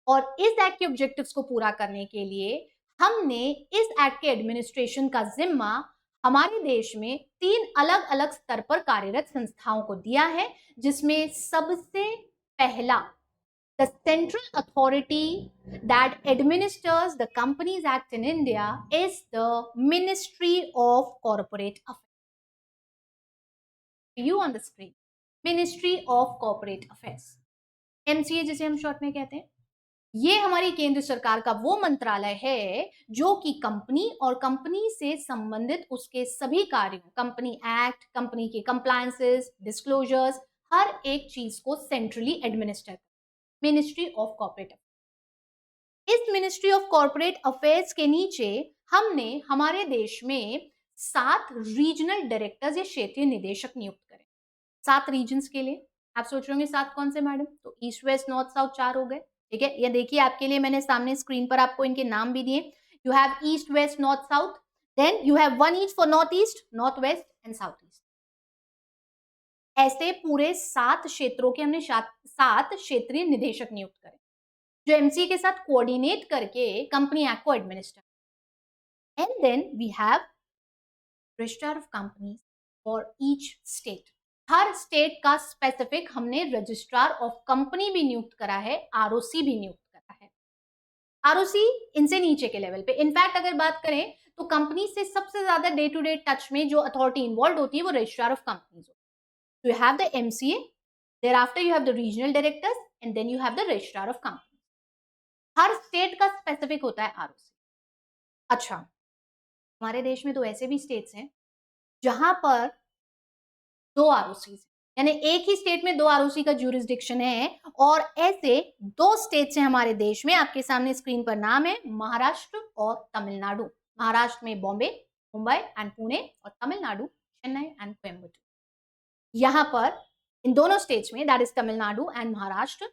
और इस एक्ट के ऑब्जेक्टिव्स को पूरा करने के लिए हमने इस एक्ट के एडमिनिस्ट्रेशन का जिम्मा हमारे देश में 3 अलग अलग स्तर पर कार्यरत संस्थाओं को दिया है, जिसमें सबसे पहला, the central authority that administers the Companies Act in India is the Ministry of Corporate Affairs. You on the screen, Ministry of Corporate Affairs, MCA जिसे हम शॉर्ट में कहते हैं। ये हमारी केंद्र सरकार का वो मंत्रालय है जो कि कंपनी और कंपनी से संबंधित उसके सभी कार्यों, कंपनी एक्ट, कंपनी के कंप्लायंसेस, डिस्क्लोजर्स, हर एक चीज को centrally administer, ministry of corporate affairs. इस मिनिस्ट्री ऑफ कॉर्पोरेट अफेयर्स के नीचे हमने हमारे देश में 7 रीजनल डायरेक्टर्स या क्षेत्रीय निदेशक नियुक्त करे। 7 रीजन्स के लिए। आप सोच रहे होंगे 7 कौन से मैडम? तो ईस्ट वेस्ट नॉर्थ साउथ 4 हो गए। ठीक है, ये देखिए आपके लिए मैंने सामने स्क्रीन पर आपको इनके नाम भी दिए। You have east west north south, then you have one each for north east, north west and south east. ऐसे पूरे 7 क्षेत्रों के हमने 7 क्षेत्रीय निदेशक नियुक्त करे जो एमसीए के साथ कोऑर्डिनेट करके कंपनी एक्ट को administer. And then we have registrar of companies for each state. हर स्टेट का स्पेसिफिक हमने रजिस्ट्रार ऑफ कंपनी भी नियुक्त करा है, आरओसी भी नियुक्त करा है। आरओसी इनसे नीचे के लेवल पे। इनफैक्ट अगर बात करें तो कंपनी से सबसे ज्यादा डे टू डे टच में जो अथॉरिटी इन्वॉल्व होती है वो रजिस्ट्रार ऑफ कंपनीज होती है। So you have the MCA, thereafter you have the regional directors, and then you have the registrar of companies. Her state का स्पेसिफिक होता है आरओसी। अच्छा, हमारे देश में तो ऐसे भी स्टेट्स हैं जहां पर 2 आरओसी हैं, यानी एक ही स्टेट में 2 आरओसी का ज्यूरिसडिक्शन है। और ऐसे 2 स्टेट्स हैं हमारे देश में, आपके सामने स्क्रीन पर नाम है, महाराष्ट्र और तमिलनाडु। महाराष्ट्र में बॉम्बे, मुंबई एंड पुणे, और तमिलनाडु चेन्नई एंड कोयम्बटूर। यहां पर इन दोनों स्टेट्स में, that is Tamil Nadu and Maharashtra,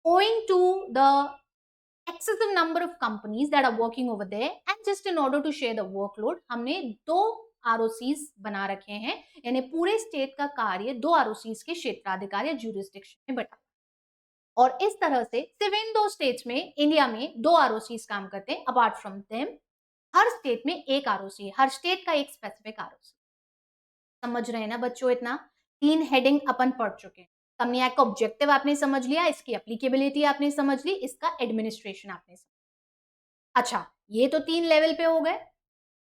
owing to the excessive number of companies that are working over there and just in order to share the workload, हमने 2 आरओसीज बना रखे हैं, यानी पूरे स्टेट का कार्य 2 आरओसीज के क्षेत्राधिकार या ज्यूरिसडिक्शन में बटा। और इस तरह से सिर्फ इन 2 स्टेट्स में इंडिया में 2 आरओसीज काम करते हैं। Apart from them her state में एक आरओसी है, हर स्टेट का एक स्पेसिफिक आरओसी। समझ रहे हैं ना बच्चों? इतना 3 हेडिंग अपन पढ़ चुके हैं। कंपनी एक्ट का ऑब्जेक्टिव आपने समझ लिया, इसकी एप्लीकेबिलिटी आपने समझ ली, इसका एडमिनिस्ट्रेशन आपने समझ। अच्छा, ये तो 3 लेवल पे हो गए।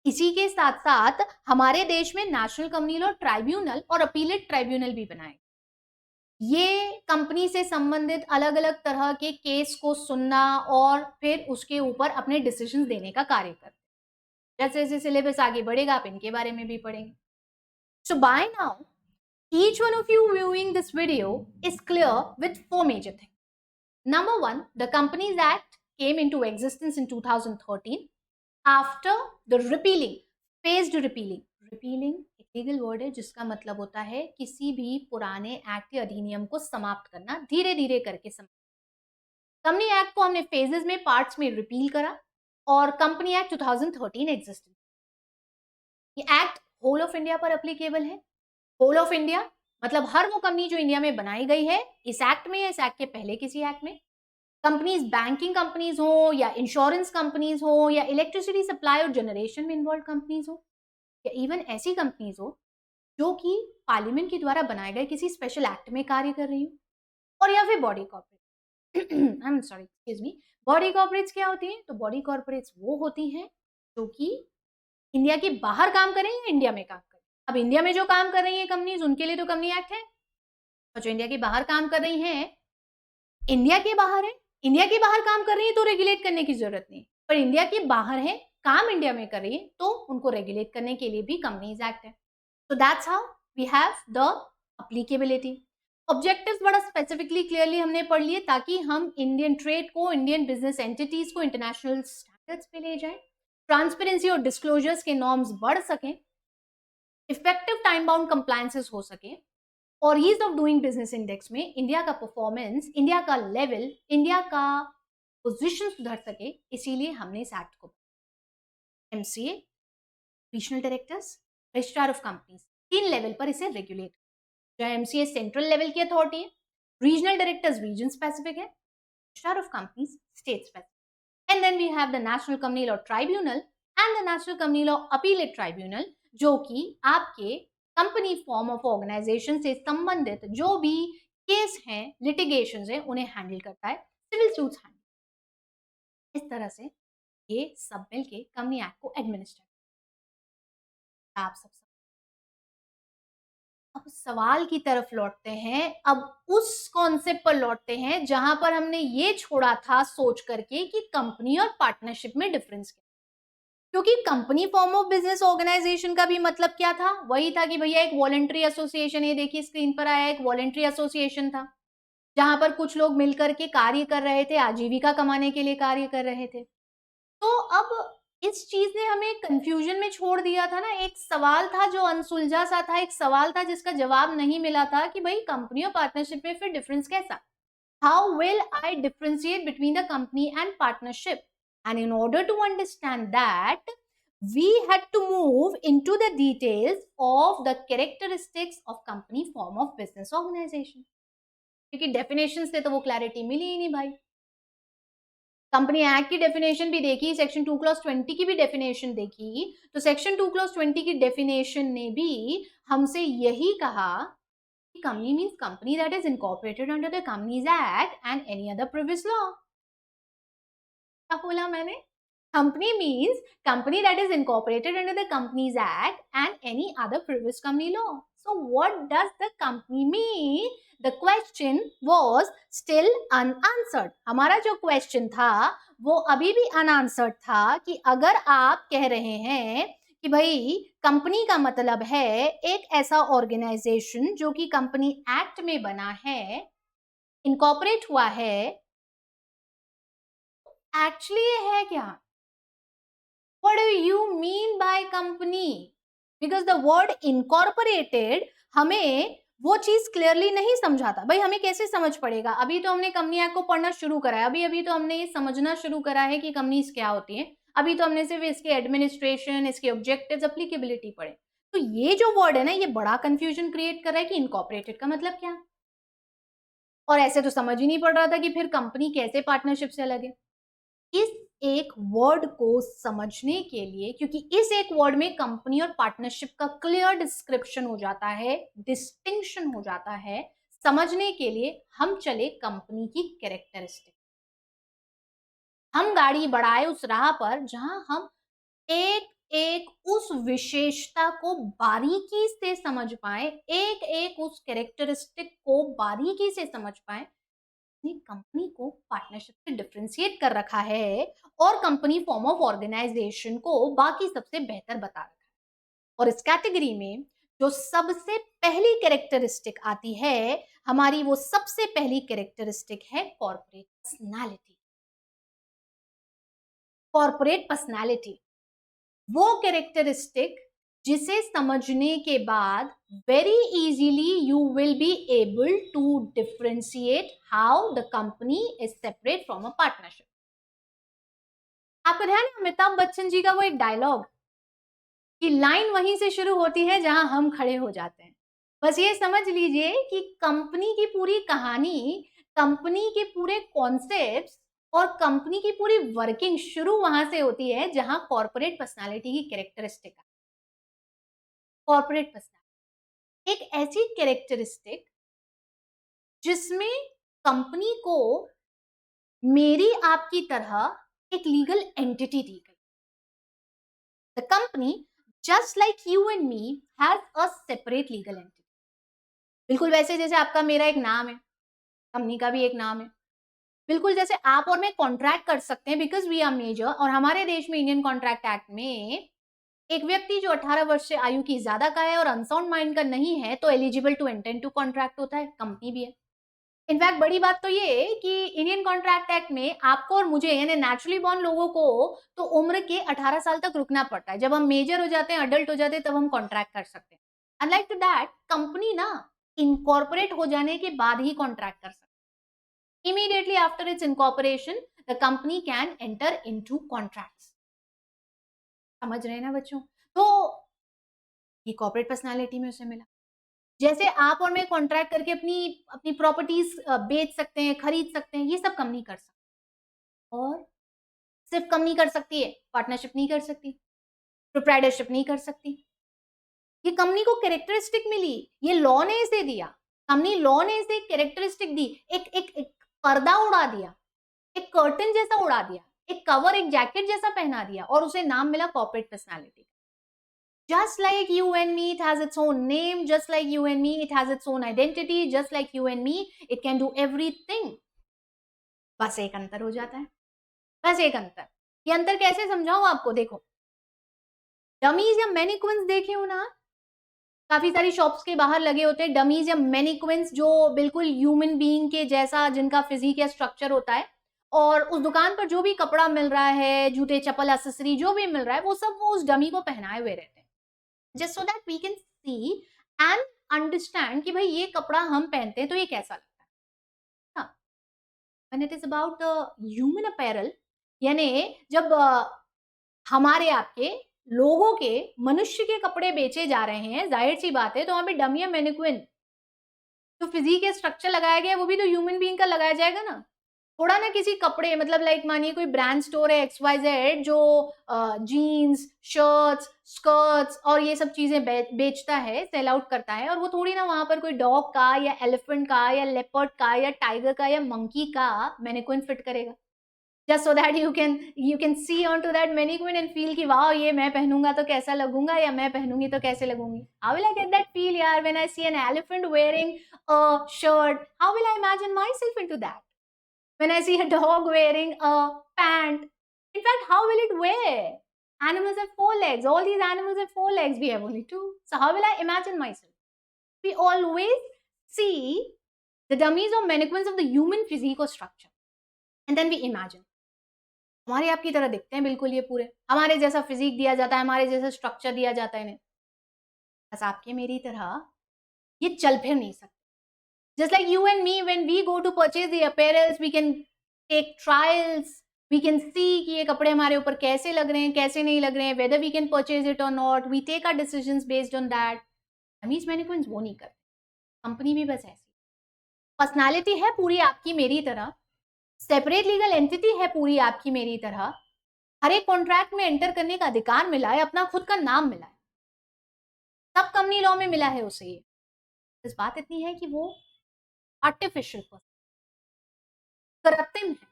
इसी के साथ साथ हमारे देश में नेशनल कंपनी लॉ ट्राइब्यूनल और अपीलेट ट्राइब्यूनल भी बनाए। ये कंपनी से संबंधित अलग अलग तरह के केस को सुनना और फिर उसके ऊपर अपने डिसीजन देने का कार्य करते हैं। जैसे जैसे सिलेबस आगे बढ़ेगा आप इनके बारे में भी पढ़ेंगे। So by now, each one of you viewing this video is clear with 4 major things. Number 1, the Companies Act came into existence in 2013 after the repealing, phased repealing. Repealing एक लीगल वर्ड है जिसका मतलब होता है किसी भी पुराने act या अधिनियम को समाप्त करना, धीरे धीरे करके समाप्त। कंपनी एक्ट को हमने फेजेस में, पार्ट्स में रिपील करा और कंपनी एक्ट 2013 एग्जिस्टेड। ये एक्ट होल ऑफ इंडिया पर एप्लीकेबल है। होल ऑफ इंडिया मतलब हर वो कंपनी जो इंडिया में बनाई गई है इस एक्ट में या इस एक्ट के पहले किसी एक्ट में। कंपनीज बैंकिंग कंपनीज हो या इंश्योरेंस कंपनीज हो या इलेक्ट्रिसिटी सप्लाई और जनरेशन में इन्वॉल्व कंपनीज हो या इवन ऐसी कंपनीज हो जो कि पार्लियामेंट के द्वारा बनाए गए किसी स्पेशल एक्ट में कार्य कर रही हो, और या फिर body corporate. I am sorry, excuse me. Body corporates क्या होती हैं? तो बॉडी कॉर्पोरेट्स वो होती हैं जो कि इंडिया के बाहर काम करें या इंडिया में काम करें। अब इंडिया में जो काम कर रही है कंपनीज उनके लिए तो कंपनी एक्ट है, और जो इंडिया के बाहर काम कर रही हैं, इंडिया के बाहर है, इंडिया के बाहर काम कर रही है तो रेगुलेट करने की जरूरत नहीं, पर इंडिया के बाहर है, काम इंडिया में कर रही है तो उनको रेगुलेट करने के लिए भी कंपनीज एक्ट है। So that's how we have the applicability. Objectives बड़ा स्पेसिफिकली क्लियरली हमने पढ़ लिए ताकि हम इंडियन ट्रेड को, इंडियन बिजनेस एंटिटीज को इंटरनेशनल स्टैंडर्ड्स पे ले जाएं, ट्रांसपेरेंसी और डिस्क्लोजर्स के नॉर्म्स बढ़ सकें, इफेक्टिव टाइम बाउंड कंप्लायंसेस हो सके, और ease of doing business index में इंडिया का परफॉर्मेंस, इंडिया का लेवल, इंडिया का पोजीशन सुधर सके। इसीलिए हमने इस एक्ट को MCA, regional directors, registrar of companies 3 level पर इसे रेगुलेट। जो एमसीए सेंट्रल लेवल की अथॉरिटी है, रीजनल डायरेक्टर्स रीजन स्पेसिफिक है, registrar of companies state specific. And then we have the national company law tribunal and the national company law appellate tribunal, जो कि आपके company form of organisation से संबंधित जो भी केस हैं, लिटिगेशंस हैं, उन्हें हैंडल करता है, सिविल सूट्स हैंडल। इस तरह से ये सब मिलके कंपनी एक्ट को एडमिनिस्टर। आप सब अब सवाल की तरफ लौटते हैं, अब उस कॉन्सेप्ट पर लौटते हैं जहां पर हमने ये छोड़ा था सोच करके कि कंपनी और पार्टनरशिप में डिफरेंस क्या। क्योंकि company form of business organisation का भी मतलब क्या था? वही था कि भैया एक वॉलंटरी एसोसिएशन, ये देखिए स्क्रीन पर आया, एक वॉलंटरी एसोसिएशन था जहां पर कुछ लोग मिलकर के कार्य कर रहे थे, आजीविका कमाने के लिए कार्य कर रहे थे। तो अब इस चीज ने हमें कंफ्यूजन में छोड़ दिया था ना। एक सवाल था जो अनसुलझा सा था, एक सवाल था जिसका जवाब नहीं मिला था कि भाई कंपनी और पार्टनरशिप में फिर डिफरेंस कैसा। How will I differentiate between the company and partnership? And in order to understand that we had to move into the details of the characteristics of company form of business organization, क्योंकि definition से तो वो clarity मिली ही नहीं भाई। Company act की definition भी देखी, section 2 clause 20 की भी डेफिनेशन देखी, तो सेक्शन 2 क्लॉज 20 की डेफिनेशन ने भी हमसे यही कहा कि company means company that is incorporated under the companies act and any other previous law. क्या बोला मैंने? Company means company that is incorporated under the companies act and any other previous company law. So what does the company mean? The question was still unanswered. हमारा जो question था वो अभी भी unanswered था कि अगर आप कह रहे हैं कि भाई कंपनी का मतलब है एक ऐसा ऑर्गेनाइजेशन जो कि कंपनी एक्ट में बना है, इनकॉर्पोरेट हुआ है, एक्चुअली ये है क्या? What do you mean by company? Because the word incorporated हमें वो चीज क्लियरली नहीं समझाता। भाई हमें कैसे समझ पड़ेगा? अभी तो हमने कंपनी एक्ट को पढ़ना शुरू करा है, अभी तो हमने ये समझना शुरू करा है कि कंपनीज क्या होती हैं। अभी तो हमने सिर्फ इसके एडमिनिस्ट्रेशन, इसके ऑब्जेक्टिव्स, एप्लीकेबिलिटी पढ़े। तो ये जो वर्ड है ना, ये बड़ा कंफ्यूजन क्रिएट कर रहा है कि इनकॉर्पोरेटेड का मतलब क्या। और ऐसे तो समझ ही नहीं पड़ रहा था कि फिर कंपनी कैसे पार्टनरशिप से अलग है। इस एक वर्ड को समझने के लिए, क्योंकि इस एक वर्ड में कंपनी और पार्टनरशिप का क्लियर डिस्क्रिप्शन हो जाता है, डिस्टिंक्शन हो जाता है, समझने के लिए हम चले कंपनी की कैरेक्टरिस्टिक। हम गाड़ी बढ़ाए उस राह पर जहां हम एक एक उस विशेषता को बारीकी से समझ पाए, एक एक उस कैरेक्टरिस्टिक को बारीकी से समझ पाए। कंपनी को पार्टनरशिप से डिफरेंशिएट कर रखा है और कंपनी फॉर्म ऑफ ऑर्गेनाइजेशन को बाकी सबसे बेहतर बता रखा है। और इस कैटेगरी में जो सबसे पहली कैरेक्टरिस्टिक आती है हमारी, वो सबसे पहली कैरेक्टरिस्टिक है कॉर्पोरेट पर्सनालिटी। कॉर्पोरेट पर्सनालिटी वो कैरेक्टरिस्टिक जिसे समझने के बाद very easily you will be able to differentiate how the company is separate from a partnership. आपको ध्यान है अमिताभ बच्चन जी का वो एक डायलॉग कि लाइन वहीं से शुरू होती है जहां हम खड़े हो जाते हैं। बस ये समझ लीजिए कि कंपनी की पूरी कहानी, कंपनी के पूरे कॉन्सेप्ट्स और कंपनी की पूरी वर्किंग शुरू वहां से होती है जहां कॉर्पोरेट पर्सनालिटी की कैरेक्टरिस्टिक। कॉर्पोरेट पर्सनालिटी एक ऐसी कैरेक्टरिस्टिक जिसमें कंपनी को मेरी आपकी तरह एक लीगल एंटिटी दी गई। The company just like you and me has a separate legal entity. बिल्कुल वैसे जैसे आपका मेरा एक नाम है, कंपनी का भी एक नाम है। बिल्कुल जैसे आप और मैं कॉन्ट्रैक्ट कर सकते हैं बिकॉज वी आर मेजर, और हमारे देश में इंडियन कॉन्ट्रैक्ट एक्ट में एक व्यक्ति जो 18 वर्ष से आयु की ज्यादा का है और अनसाउंड माइंड का नहीं है तो eligible to enter into contract होता है, कंपनी भी है। इनफैक्ट बड़ी बात तो ये कि इंडियन कॉन्ट्रैक्ट एक्ट में आपको और मुझे यानी नेचुरली बॉर्न लोगों को तो उम्र के 18 साल तक रुकना पड़ता है। जब हम मेजर हो जाते हैं, अडल्ट हो जाते हैं, तब हम कॉन्ट्रैक्ट कर सकते हैं। अनलाइक टू दैट कंपनी ना इनकॉर्पोरेट हो जाने के बाद ही कॉन्ट्रैक्ट कर सकते हैं। Immediately after it's incorporation the company can enter into contracts. समझ रहे हैं ना बच्चों? तो ये कॉर्पोरेट पर्सनालिटी में उसे मिला। जैसे आप और मैं कॉन्ट्रैक्ट करके अपनी अपनी प्रॉपर्टीज बेच सकते हैं, खरीद सकते हैं, ये सब कंपनी कर सकती है। और सिर्फ कंपनी कर सकती है, पार्टनरशिप नहीं कर सकती, प्रोप्राइटरशिप नहीं कर सकती। ये कंपनी को कैरेक्टरिस्टिक मिली, ये लॉ ने इसे दिया। कंपनी लॉ ने इसे कैरेक्टरिस्टिक दी, एक पर्दा उड़ा दिया, एक कर्टन जैसा उड़ा दिया, एक कवर, एक जैकेट जैसा पहना दिया और उसे नाम मिला corporate personality. Just like you and me, it has its own name. Just like you and me, it has its own identity. Just like you and me, it can do everything. बस एक अंतर हो जाता है, बस एक अंतर। ये अंतर कैसे समझाऊं आपको? देखो, डमीज या मैनिक्विन्स देखे हो ना, काफी सारी शॉप्स के बाहर लगे होते हैं डमीज या मैनिक्विन्स जो बिल्कुल ह्यूमन बीइंग के जैसा जिनका फिजिक या स्ट्रक्चर होता है, और उस दुकान पर जो भी कपड़ा मिल रहा है, जूते चप्पल एक्सेसरी जो भी मिल रहा है, वो सब वो उस डमी को पहनाए हुए रहते हैं, just so that we can see and understand कि भाई ये कपड़ा हम पहनते हैं तो ये कैसा लगता है। हाँ, when it is about human apparel, यानी जब हमारे आपके लोगों के मनुष्य के कपड़े बेचे जा रहे हैं, जाहिर सी बात है तो वहां पे डमी या मैनिक्विन जो फिजिक या स्ट्रक्चर लगाया गया है वो भी तो ह्यूमन बीइंग का लगाया जाएगा ना। थोड़ा ना किसी कपड़े मतलब लाइक मानिए कोई ब्रांड स्टोर है XYZ जो जीन्स, शर्ट्स, स्कर्ट्स और ये सब चीजें बेचता है, सेल आउट करता है, और वो थोड़ी ना वहां पर कोई डॉग का या एलिफेंट का या लेपर्ड का या टाइगर का या मंकी का मैनिक्विन फिट करेगा, just so that you can see onto that mannequin and feel कि वाह ये मैं पहनूंगा तो कैसा लगूंगा या मैं पहनूंगी तो कैसे लगूंगी। How will I get that feel यार when I see an elephant wearing a shirt? How will I imagine myself into that? When I see a dog wearing a pant, in fact, how will it wear? Animals have 4 legs. All these animals have 4 legs. We have only 2. So how will I imagine myself? We always see the dummies or mannequins of the human physique or structure, and then we imagine. हमारे आपकी तरह दिखते हैं बिल्कुल ये पूरे, हमारे जैसा फिजिक दिया जाता है, हमारे जैसा स्ट्रक्चर दिया जाता है इन्हें, बस आपके मेरी तरह ये चल फिर नहीं सकते। Just like you and me, when we go to purchase the apparels, we can take trials, we can see कि ये कपड़े हमारे ऊपर कैसे लग रहे हैं, कैसे नहीं लग रहे हैं, whether we can purchase it or not, we take our decisions based on that. Amish mannequins वो नहीं करते, कंपनी भी बस ऐसी, पर्सनालिटी है पूरी आपकी मेरी तरह, सेपरेट लीगल एंटिटी है पूरी आपकी मेरी तरह, हर एक कॉन्ट्रैक्ट में एंटर करने का अधिकार मिला है, अपना खुद का नाम मिला है, सब कंपनी लॉ में मिला है उसे। ये इस बात इतनी है कि वो आर्टिफिशियल कृत्रिम है।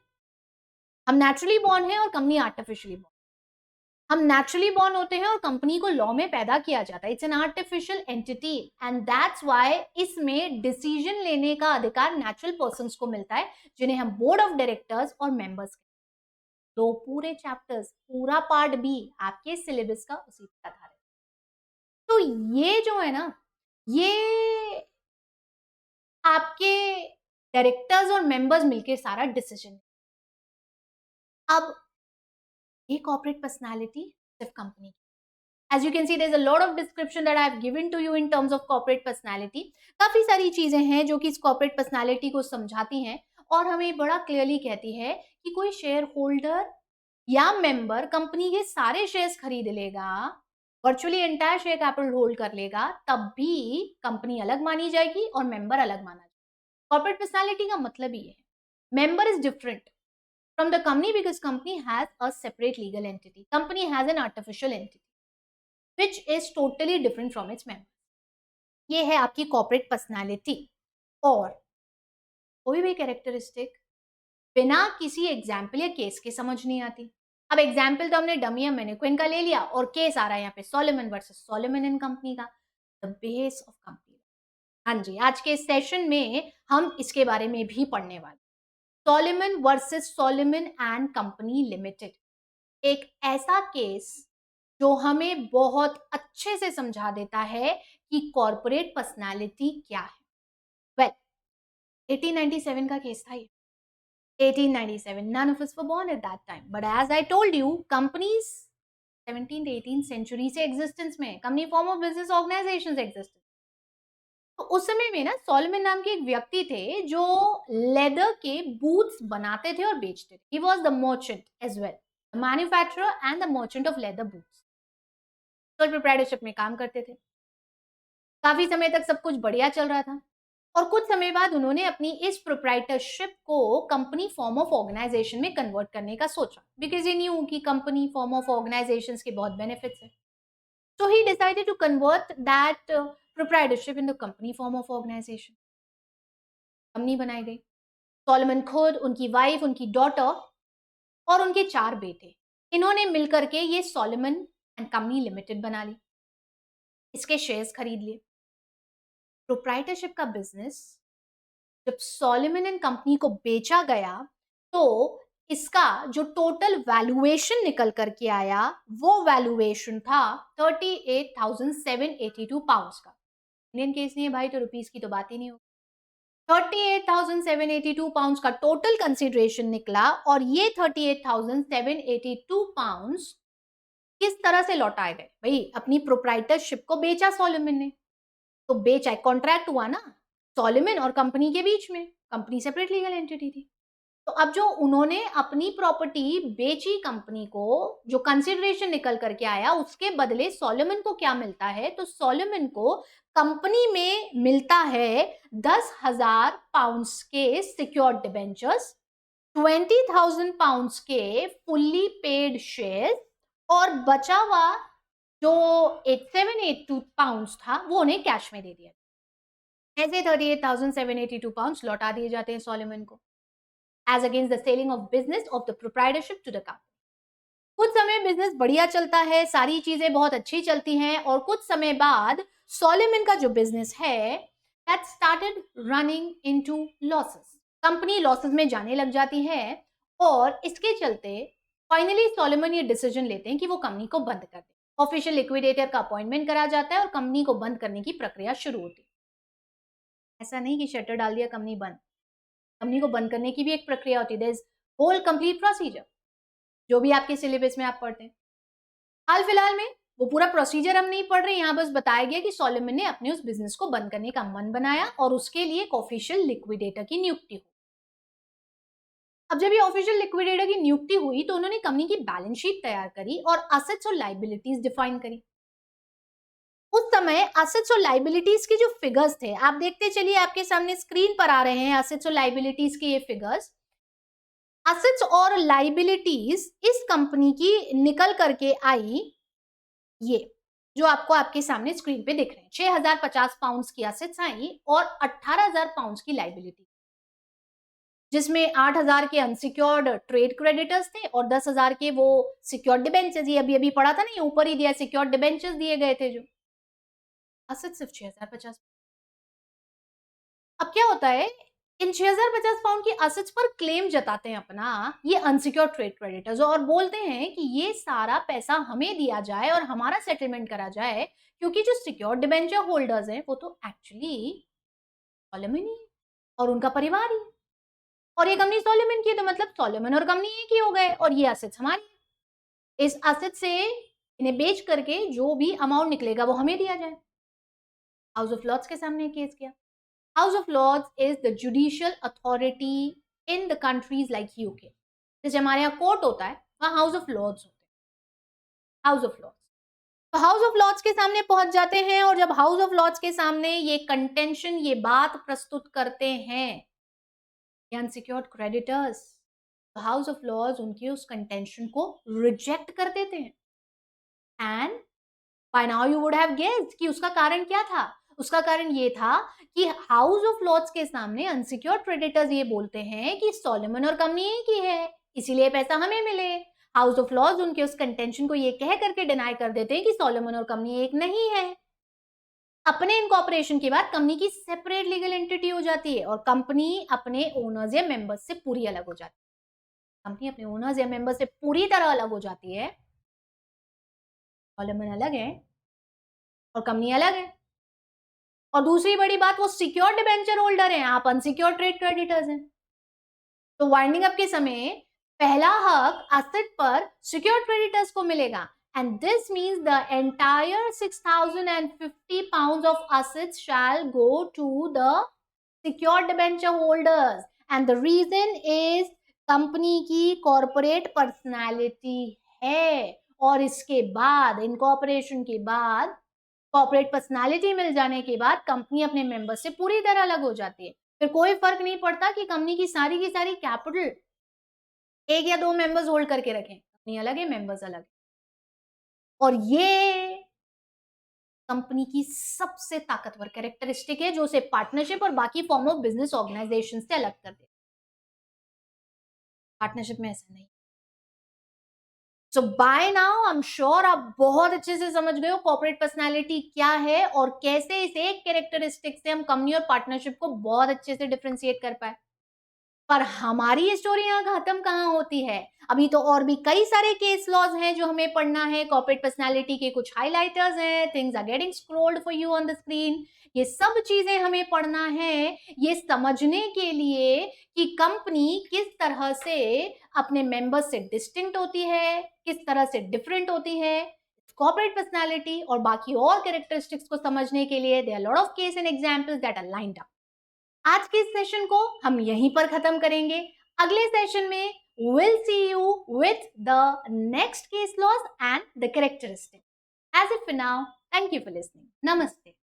हम नेचुरली बॉर्न हैं और कंपनी आर्टिफिशियली बॉर्न। हम नेचुरली बॉर्न होते हैं और कंपनी को लॉ में पैदा किया जाता है। It's an artificial entity and that's why इसमें डिसीजन लेने का अधिकार नेचुरल पर्संस को मिलता है, जिन्हें हम बोर्ड ऑफ डायरेक्टर्स और मेंबर्स कहते हैं। तो पूरे चैप्टर्स, पूरा पार्ट बी आपके सिलेबस का उसी पर आधार है। तो ये जो है ना, ये आपके डायरेक्टर्स और मेंबर्स मिलकर सारा डिसीजन। अब ये कॉर्पोरेट पर्सनालिटी सिर्फ company, as you can see there's a lot of description that I have given to you in terms of corporate personality। काफी सारी चीजें हैं जो कि इस corporate personality को समझाती हैं और हमें बड़ा क्लियरली कहती है कि कोई शेयर होल्डर या मेंबर कंपनी के सारे शेयर्स खरीद लेगा, virtually entire share capital hold कर लेगा, तब भी कंपनी अलग मानी जाएगी और मेंबर अलग माना जाएगा। कॉर्पोरेट पर्सनालिटी का मतलब ही है member is different from the company because company has a separate legal entity. Company has an artificial entity which is totally different from its members. ये है आपकी corporate personality। और कोई भी कैरेक्टरिस्टिक बिना किसी एग्जाम्पल या केस के समझ नहीं आती। अब एग्जाम्पल तो हमने डमी या मैनिक्विन का ले लिया और केस आ रहा है यहाँ पे Solomon versus Solomon and company का, द बेस ऑफ कंपनी। हाँ जी, आज के सेशन में हम इसके बारे में भी पढ़ने वाले। Solomon versus Solomon and company limited, एक ऐसा केस जो हमें बहुत अच्छे से समझा देता है कि कॉर्पोरेट पर्सनालिटी क्या है। वेल 1897 का केस था ये। 1897, none of us were born at that time, but as I told you, companies 17th 18th century से एग्जिस्टेंस में, company form of business organizations existence. तो उस समय में ना सोलोमन नाम के एक व्यक्ति थे जो लेदर के बूट्स बनाते थे और बेचते थे। He was the merchant as well, the manufacturer and the merchant of leather boots. Sole proprietorship में काम करते थे। काफी समय तक सब कुछ बढ़िया चल रहा था और कुछ समय बाद उन्होंने अपनी इस प्रोप्राइटरशिप को कंपनी फॉर्म ऑफ ऑर्गेनाइजेशन में कन्वर्ट करने का सोचा, बिकॉज ही न्यू कि कंपनी फॉर्म ऑफ ऑर्गेनाइजेशंस के बहुत बेनिफिट्स हैं। So he decided to convert that proprietorship in the company form of organization. Company बनाई गई। सोलोमन खुद, उनकी वाइफ, उनकी डॉटर और उनके 4 बेटे, इन्होंने मिलकर के ये सोलोमन एंड कंपनी लिमिटेड बना ली। इसके शेयर्स खरीद लिए। प्रोप्राइटरशिप का बिजनेस जब सोलोमन एंड कंपनी को बेचा गया तो इसका जो टोटल वैल्यूएशन निकल करके आया वो वैल्यूएशन था 38,782 पाउंड्स का। इंडियन केस नहीं है भाई तो रुपीस की तो बात ही नहीं होगी। 38,782 पाउंड्स का टोटल कंसिडरेशन निकला और ये 38,782 पाउंड्स किस तरह से लौटाए गए? भाई अपनी प्रोप्राइटरशिप को बेचा सोलोमन ने, तो बेचा, कॉन्ट्रैक्ट हुआ ना सोलोमन और कंपनी के बीच में, कंपनी सेपरेट लीगल एंटिटी थी। तो अब जो उन्होंने अपनी प्रॉपर्टी बेची कंपनी को, जो कंसिडरेशन निकल करके आया, उसके बदले सोलोमन को क्या मिलता है? तो सोलोमन को कंपनी में मिलता है 10,000 पाउंड्स के सिक्योर्ड डिबेंचर्स, 20,000 पाउंड्स के फुल्ली पेड शेयर और बचा हुआ जो 8782 पाउंड्स था वो उन्हें कैश में दे दिया। ऐसे 38,782 पाउंड्स लौटा दिए जाते हैं सोलोमन को as against the selling of business of the proprietorship to the company. कुछ समय बिजनेस बढ़िया चलता है, सारी चीजें बहुत अच्छी चलती हैं और कुछ समय बाद सोलोमन का जो बिजनेस है that started running into losses. Company losses में जाने लग जाती है और इसके चलते फाइनली सोलोमन ये डिसीजन लेते हैं कि वो कंपनी को बंद कर दें। ऑफिशियल लिक्विडेटर का अपॉइंटमेंट करा जाता है और कंपनी को बंद करने की प्रक्रिया शुरू होती है। ऐसा नहीं कि शटर डाल दिया कंपनी बंद, कंपनी को बंद करने की भी एक प्रक्रिया होती है। There is whole complete procedure, जो भी आपके सिलेबस में आप पढ़ते हैं। हाल फिलहाल में वो पूरा प्रोसीजर हम नहीं पढ़ रहे, यहाँ बस बताया गया कि सोलोमन ने अपने उस बिजनेस को बंद करने का मन बनाया और उसके लिए एक ऑफिशियल लिक्विडेटर की नियुक्ति हुई। अब जब ये ऑफिशियल लिक्विडेटर की नियुक्ति हुई तो उन्होंने कंपनी की बैलेंस शीट तैयार करी और असेट्स और लायबिलिटीज डिफाइन करी। उस समय असेट्स और लायबिलिटीज के जो फिगर्स थे, आप देखते चलिए, आपके सामने स्क्रीन पर आ रहे हैं असेट्स और लायबिलिटीज के ये फिगर्स। असेट्स और लायबिलिटीज इस कंपनी की निकल करके आई, ये जो आपको आपके सामने स्क्रीन पे दिख रहे हैं, 6,050 पाउंड्स की असेट्स आई और 18,000 पाउंड्स की लायबिलिटी, जिसमें 8,000 के अनसिक्योर्ड ट्रेड क्रेडिटर्स थे और 10,000 के वो सिक्योर्ड डिबेंचर्स, ये अभी अभी पढ़ा था ना, ये ऊपर ही दिया, सिक्योर्ड डिबेंचर्स दिए गए थे। जो असेट सिर्फ 6,050। अब क्या होता है, इन 6,050 पाउंड की असेट्स पर क्लेम जताते हैं अपना ये अनसिक्योर्ड ट्रेड क्रेडिटर्स और बोलते हैं कि ये सारा पैसा हमें दिया जाए और हमारा सेटलमेंट करा जाए, क्योंकि जो सिक्योर्ड डिबेंचर होल्डर्स हैं वो तो एक्चुअली सोलोमन ही है और उनका परिवार ही, और ये कंपनी सोलोमन की है, तो मतलब सोलोमन और कंपनी एक ही हो गए और ये असेट्स हमारी। इस असेट से इन्हें बेच करके जो भी अमाउंट निकलेगा वो हमें दिया जाए। हाउस ऑफ लॉर्ड्स के सामने केस किया। House of Lords is the judicial authority in the countries like UK. जैसे हमारे यहाँ कोर्ट होता है, वहां हाउस ऑफ लॉर्ड्स होते हैं। हाउस ऑफ लॉर्ड्स, तो हाउस ऑफ लॉर्ड्स के सामने पहुंच जाते हैं और जब हाउस ऑफ लॉर्ड्स के सामने ये कंटेंशन, ये बात प्रस्तुत करते हैं अनसिक्योर्ड क्रेडिटर्स, तो हाउस ऑफ लॉर्ड्स उनके उस कंटेंशन को रिजेक्ट कर देते हैं। And by now you would have guessed कि उसका कारण क्या था। उसका कारण ये था कि हाउस ऑफ लॉर्ड्स के सामने अनसिक्योर्ड क्रेडिटर्स ये बोलते हैं कि सोलोमन और कंपनी एक ही है, इसीलिए पैसा हमें मिले। हाउस ऑफ लॉर्ड्स उनके उस कंटेंशन को ये कह करके डिनाई कर देते हैं कि सोलोमन और कंपनी एक नहीं है। अपने इनकॉर्पोरेशन के बाद कंपनी की सेपरेट लीगल एंटिटी हो जाती है और कंपनी अपने ओनर्स या मेंबर्स से पूरी अलग हो जाती है। कंपनी अपने ओनर्स या मेंबर्स से पूरी तरह अलग हो जाती है। सोलोमन अलग है और कंपनी अलग है। और दूसरी बड़ी बात, वो सिक्योर्ड डिबेंचर होल्डर हैं, आप अनसिक्योर्ड ट्रेड क्रेडिटर्स हैं। तो वाइंडिंग अप के समय पहला हक असेट पर सिक्योर्ड क्रेडिटर्स को मिलेगा and this means the entire 6,050 pounds of assets shall go to the secured debenture holders and the reason is company की कॉर्पोरेट पर्सनालिटी है और इसके बाद इनकॉर्पोरेशन के बाद कॉर्पोरेट पर्सनालिटी मिल जाने के बाद कंपनी अपने मेंबर से पूरी तरह अलग हो जाती है। फिर कोई फर्क नहीं पड़ता कि कंपनी की सारी कैपिटल एक या दो मेंबर्स होल्ड करके रखें, कंपनी अलग है, मेंबर्स अलग है। और ये कंपनी की सबसे ताकतवर कैरेक्टरिस्टिक है जो उसे पार्टनरशिप और बाकी फॉर्म ऑफ बिजनेस ऑर्गेनाइजेशन से अलग कर दे। पार्टनरशिप में ऐसा नहीं। So by now I am sure आप बहुत अच्छे से समझ गए हो कॉर्पोरेट पर्सनालिटी क्या है और कैसे इस एक कैरेक्टरिस्टिक से हम कंपनी और पार्टनरशिप को बहुत अच्छे से डिफरेंशिएट कर पाए। पर हमारी स्टोरी यहाँ खत्म कहाँ होती है, अभी तो और भी कई सारे केस लॉज हैं जो हमें पढ़ना है। कॉर्पोरेट पर्सनालिटी के कुछ हाइलाइटर्स हैं, things are getting scrolled for you on the screen. ये सब चीजें हमें पढ़ना है ये समझने के लिए कि कंपनी किस तरह से अपने मेंबर्स से डिस्टिंक्ट होती है, किस तरह से डिफरेंट होती है। कॉर्पोरेट पर्सनालिटी और बाकी और कैरेक्टरिस्टिक्स को समझने के लिए there are lot of case and examples that are lined up. आज के इस सेशन को हम यहीं पर खत्म करेंगे। अगले सेशन में we'll see you with the next case laws and the characteristics. As if for now, thank you for listening. Namaste.